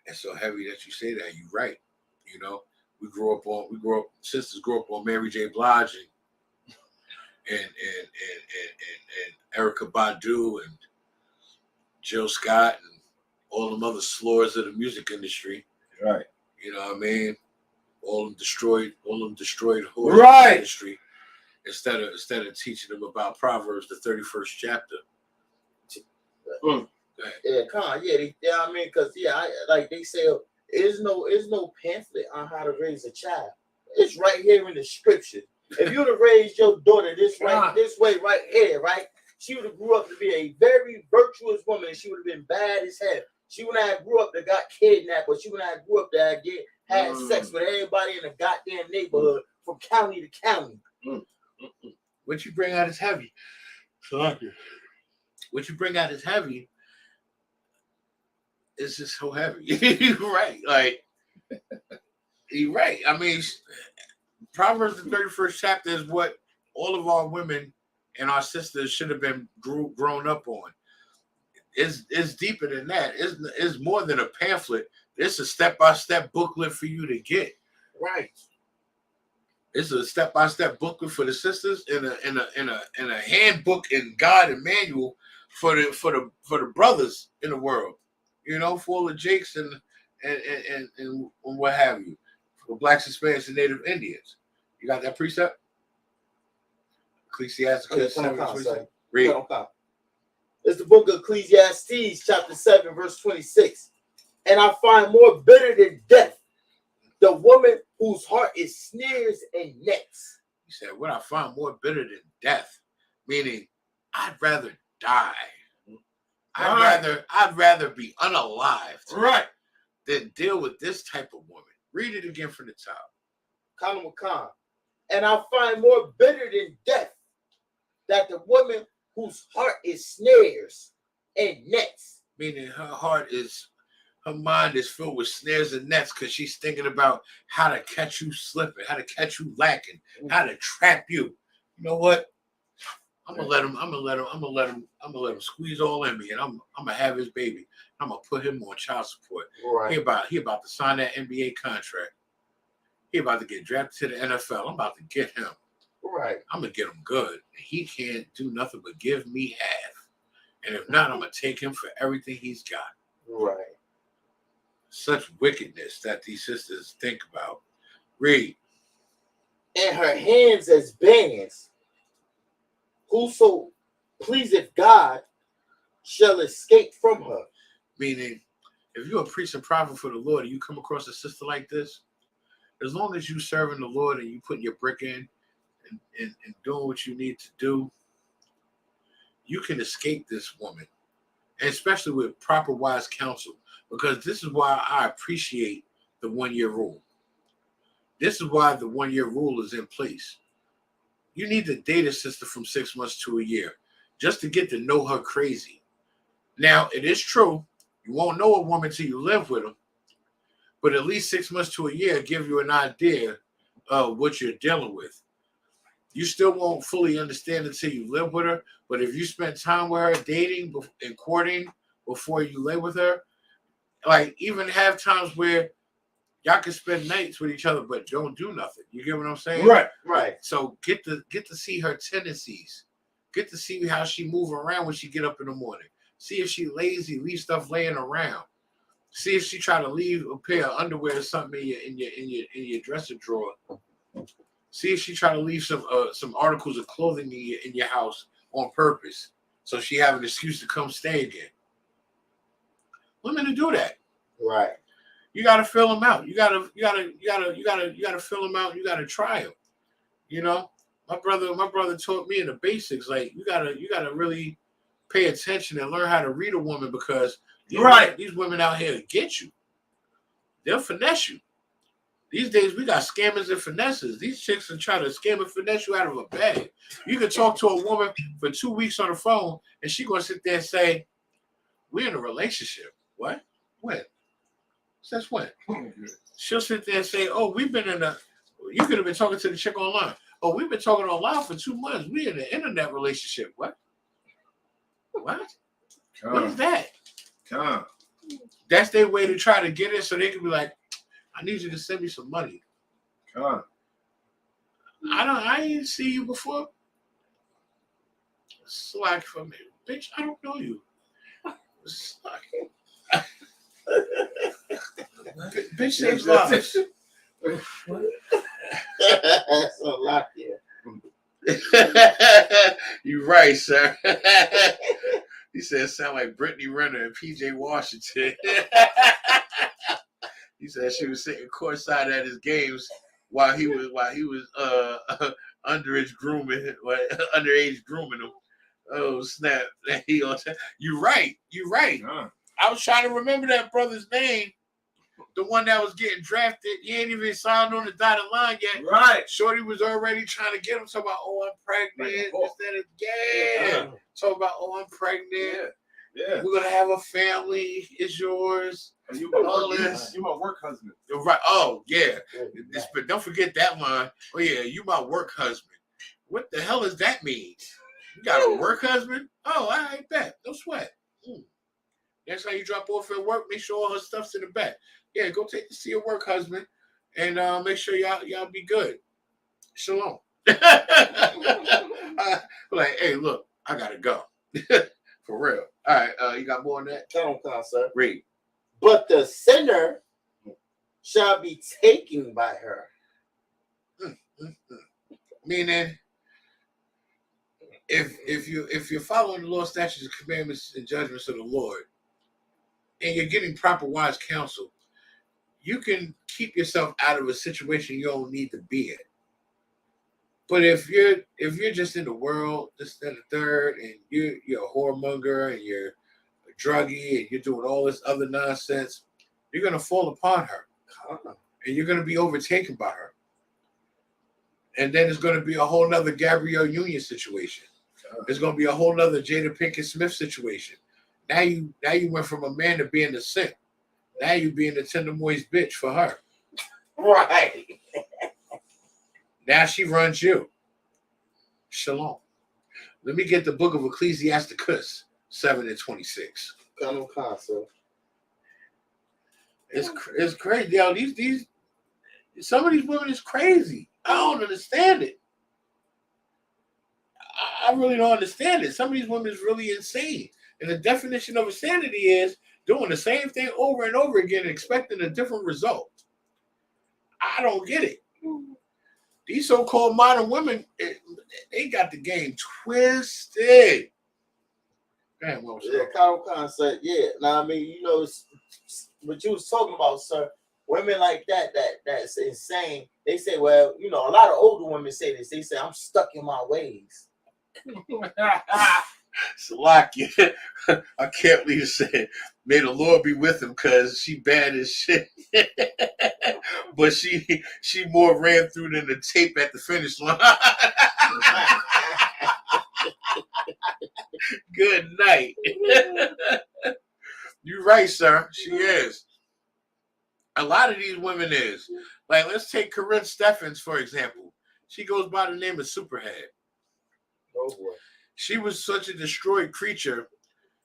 [SPEAKER 2] It's so heavy that you say that. You're right. You know, sisters grew up on Mary J. Blige and Erykah Badu and Jill Scott and all them other slurs of the music industry.
[SPEAKER 3] Right.
[SPEAKER 2] You know what I mean? All them destroyed
[SPEAKER 3] right.
[SPEAKER 2] industry. Instead of teaching them about Proverbs, the 31st chapter.
[SPEAKER 5] Yeah, I mean, because like they say, there's no pamphlet on how to raise a child. It's right here in the scripture. If you'd have raised your daughter this way right here, right, she would have grew up to be a very virtuous woman, and she would have been bad as hell. She wouldn't have grew up that got kidnapped, or she wouldn't have grew up that had sex with everybody in the goddamn neighborhood from county to county.
[SPEAKER 2] What you bring out is heavy. What you bring out is heavy. It's just so heavy. You're right. Like, you're right. I mean, Proverbs, the 31st chapter is what all of our women and our sisters should have been grown up on. It's deeper than that. It's more than a pamphlet. It's a step-by-step booklet for you to get.
[SPEAKER 5] Right.
[SPEAKER 2] It's a step-by-step booklet for the sisters and a handbook and guide and manual for the brothers in the world. You know, for all the Jakes and what have you, for Blacks, Hispanics, and Native Indians. You got that precept? Ecclesiasticus 7:26. Read.
[SPEAKER 5] It's the book of Ecclesiastes, chapter 7, verse 26. And I find more bitter than death the woman whose heart is snares and nets.
[SPEAKER 2] He said, what I find more bitter than death, meaning I'd rather die. I'd rather be unalive than deal with this type of woman. Read it again from the top.
[SPEAKER 5] And I find more bitter than death that the woman whose heart is snares and nets.
[SPEAKER 2] Meaning her mind is filled with snares and nets because she's thinking about how to catch you slipping, how to catch you lacking, how to trap you. You know what? I'm gonna let him squeeze all in me, and I'm gonna have his baby. I'm gonna put him on child support.
[SPEAKER 5] Right.
[SPEAKER 2] He about to sign that NBA contract. He about to get drafted to the NFL. I'm about to get him.
[SPEAKER 5] Right.
[SPEAKER 2] I'm gonna get him good. He can't do nothing but give me half. And if not, I'm gonna take him for everything he's got.
[SPEAKER 5] Right.
[SPEAKER 2] Such wickedness that these sisters think about. Read.
[SPEAKER 5] And her hands as bands. Whoso pleaseth God shall escape from her.
[SPEAKER 2] Meaning, if you're a priest and prophet for the Lord and you come across a sister like this, as long as you serving the Lord and you putting your brick in and doing what you need to do, you can escape this woman. And especially with proper wise counsel. Because this is why I appreciate the 1-year rule. This is why the 1-year rule is in place. You need to date a sister from 6 months to a year just to get to know her crazy. Now, it is true. You won't know a woman till you live with them. But at least 6 months to a year give you an idea of what you're dealing with. You still won't fully understand until you live with her. But if you spend time with her dating and courting before you live with her, like even have times where y'all can spend nights with each other, but don't do nothing. You get what I'm saying?
[SPEAKER 3] Right.
[SPEAKER 5] Right.
[SPEAKER 2] So get to see her tendencies. Get to see how she move around when she get up in the morning. See if she lazy, leave stuff laying around. See if she try to leave a pair of underwear or something in your dresser drawer. See if she try to leave some articles of clothing in your house on purpose, so she have an excuse to come stay again. Women to do that.
[SPEAKER 5] Right.
[SPEAKER 2] You gotta fill them out. You gotta fill them out. You gotta try them. You know, my brother taught me in the basics. Like you gotta really pay attention and learn how to read a woman, because these women out here to get you. They'll finesse you. These days we got scammers and finesses. These chicks are trying to scam and finesse you out of a bag. You can talk to a woman for 2 weeks on the phone, and she gonna sit there and say, "We're in a relationship." What? When? Since when? She'll sit there and say, "Oh, we've been in a." You could have been talking to the chick online. "Oh, we've been talking online for 2 months. We in an internet relationship." What? What? What is that? That's their way to try to get it, so they can be like, "I need you to send me some money." I didn't see you before. Slack for me, bitch. I don't know you. Slack. Bitch saves lives.
[SPEAKER 5] That's a lot there.
[SPEAKER 2] You right, sir. He said sound like Brittany Renner and PJ Washington. He said she was sitting courtside at his games while he was underage grooming him. Oh snap! You right. I was trying to remember that brother's name. The one that was getting drafted. He ain't even signed on the dotted line yet.
[SPEAKER 3] Right.
[SPEAKER 2] Shorty was already trying to get him. Talking about, "Oh, I'm pregnant." Talking about, "Oh, I'm pregnant.
[SPEAKER 3] Yeah.
[SPEAKER 2] We're gonna have a family. It's yours."
[SPEAKER 3] And you my work husband.
[SPEAKER 2] Right. Oh, yeah. But don't forget that line. "Oh, yeah, you my work husband." What the hell does that mean? You got a work husband? Oh, I bet. No sweat. Next time you drop off at work, make sure all her stuff's in the back. Yeah, go see your work husband and make sure y'all be good. Shalom. Like, hey, look, I gotta go. For real. All right, you got more on that?
[SPEAKER 5] Come on, sir.
[SPEAKER 2] Read.
[SPEAKER 5] But the sinner shall be taken by her.
[SPEAKER 2] Meaning, if you're following the law, statutes, and commandments and judgments of the Lord, and you're getting proper wise counsel, you can keep yourself out of a situation you don't need to be in. But if you're just in the world, this, that, and the third, and you're a whoremonger and you're a druggie and you're doing all this other nonsense, you're gonna fall upon her, and you're gonna be overtaken by her. And then it's gonna be a whole nother Gabrielle Union situation. It's gonna be a whole nother Jada Pinkett Smith situation. Now you went from a man to being a simp. Now you being the tender moist bitch for her.
[SPEAKER 5] Right.
[SPEAKER 2] Now she runs you. Shalom. Let me get the book of Ecclesiasticus 7:26.
[SPEAKER 5] Come on, sir.
[SPEAKER 2] It's crazy, yo. These some of these women is crazy. I don't understand it. I really don't understand it. Some of these women is really insane. And the definition of insanity is doing the same thing over and over again and expecting a different result. I don't get it. These so-called modern women, they got the game twisted. Man, well,
[SPEAKER 5] Yeah, Khan said, yeah. Now, I mean, you know, what you was talking about, sir. Women like that's insane. They say, well, you know, a lot of older women say this. They say, I'm stuck in my ways.
[SPEAKER 2] Salakia, I can't believe you said, may the Lord be with him because she bad as shit. But she more ran through than the tape at the finish line. Good night. You're right, sir. She is. A lot of these women is. Like, let's take Corinne Steffens, for example. She goes by the name of Superhead.
[SPEAKER 5] Oh, boy.
[SPEAKER 2] She was such a destroyed creature.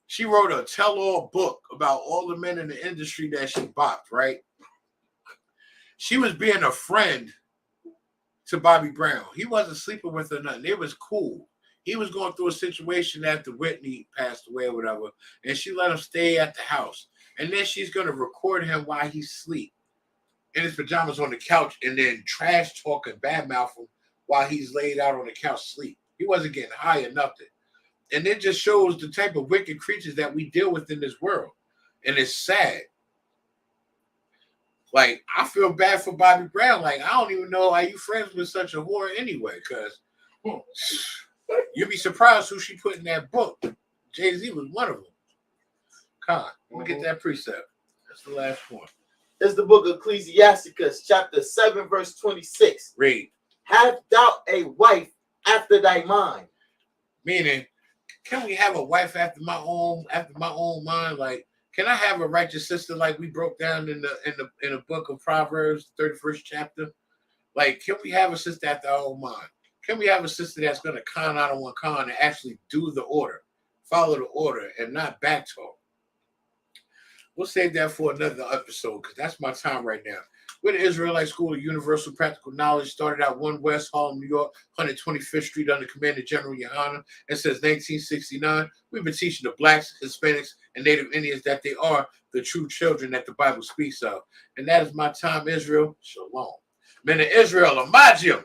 [SPEAKER 2] She wrote a tell-all book about all the men in the industry that she bopped, right? She was being a friend to Bobby Brown. He wasn't sleeping with her nothing. It was cool. He was going through a situation after Whitney passed away or whatever, and she let him stay at the house. And then she's going to record him while he's asleep in his pajamas on the couch and then trash talk and badmouth him while he's laid out on the couch asleep. He wasn't getting high enough to. And it just shows the type of wicked creatures that we deal with in this world. And it's sad. Like, I feel bad for Bobby Brown. Like, I don't even know why you friends with such a whore anyway, because you'd be surprised who she put in that book. Jay-Z was one of them. Con, let me get that precept. That's the last one.
[SPEAKER 5] It's the book of Ecclesiasticus, chapter 7, verse 26.
[SPEAKER 2] Read.
[SPEAKER 5] Have thou a wife after thy mind.
[SPEAKER 2] Meaning, can we have a wife after my own mind? Like, can I have a righteous sister like we broke down in the book of Proverbs, 31st chapter? Like, can we have a sister after our own mind? Can we have a sister that's going to con out on one con and actually do the order, follow the order, and not back talk? We'll save that for another episode because that's my time right now. We're the Israelite School of Universal Practical Knowledge. Started out 1 West Harlem, New York, 125th Street under Commander General YAHANNA. And since 1969, we've been teaching the Blacks, Hispanics, and Native Indians that they are the true children that the Bible speaks of. And that is my time, Israel. Shalom. Men of Israel, Amajim.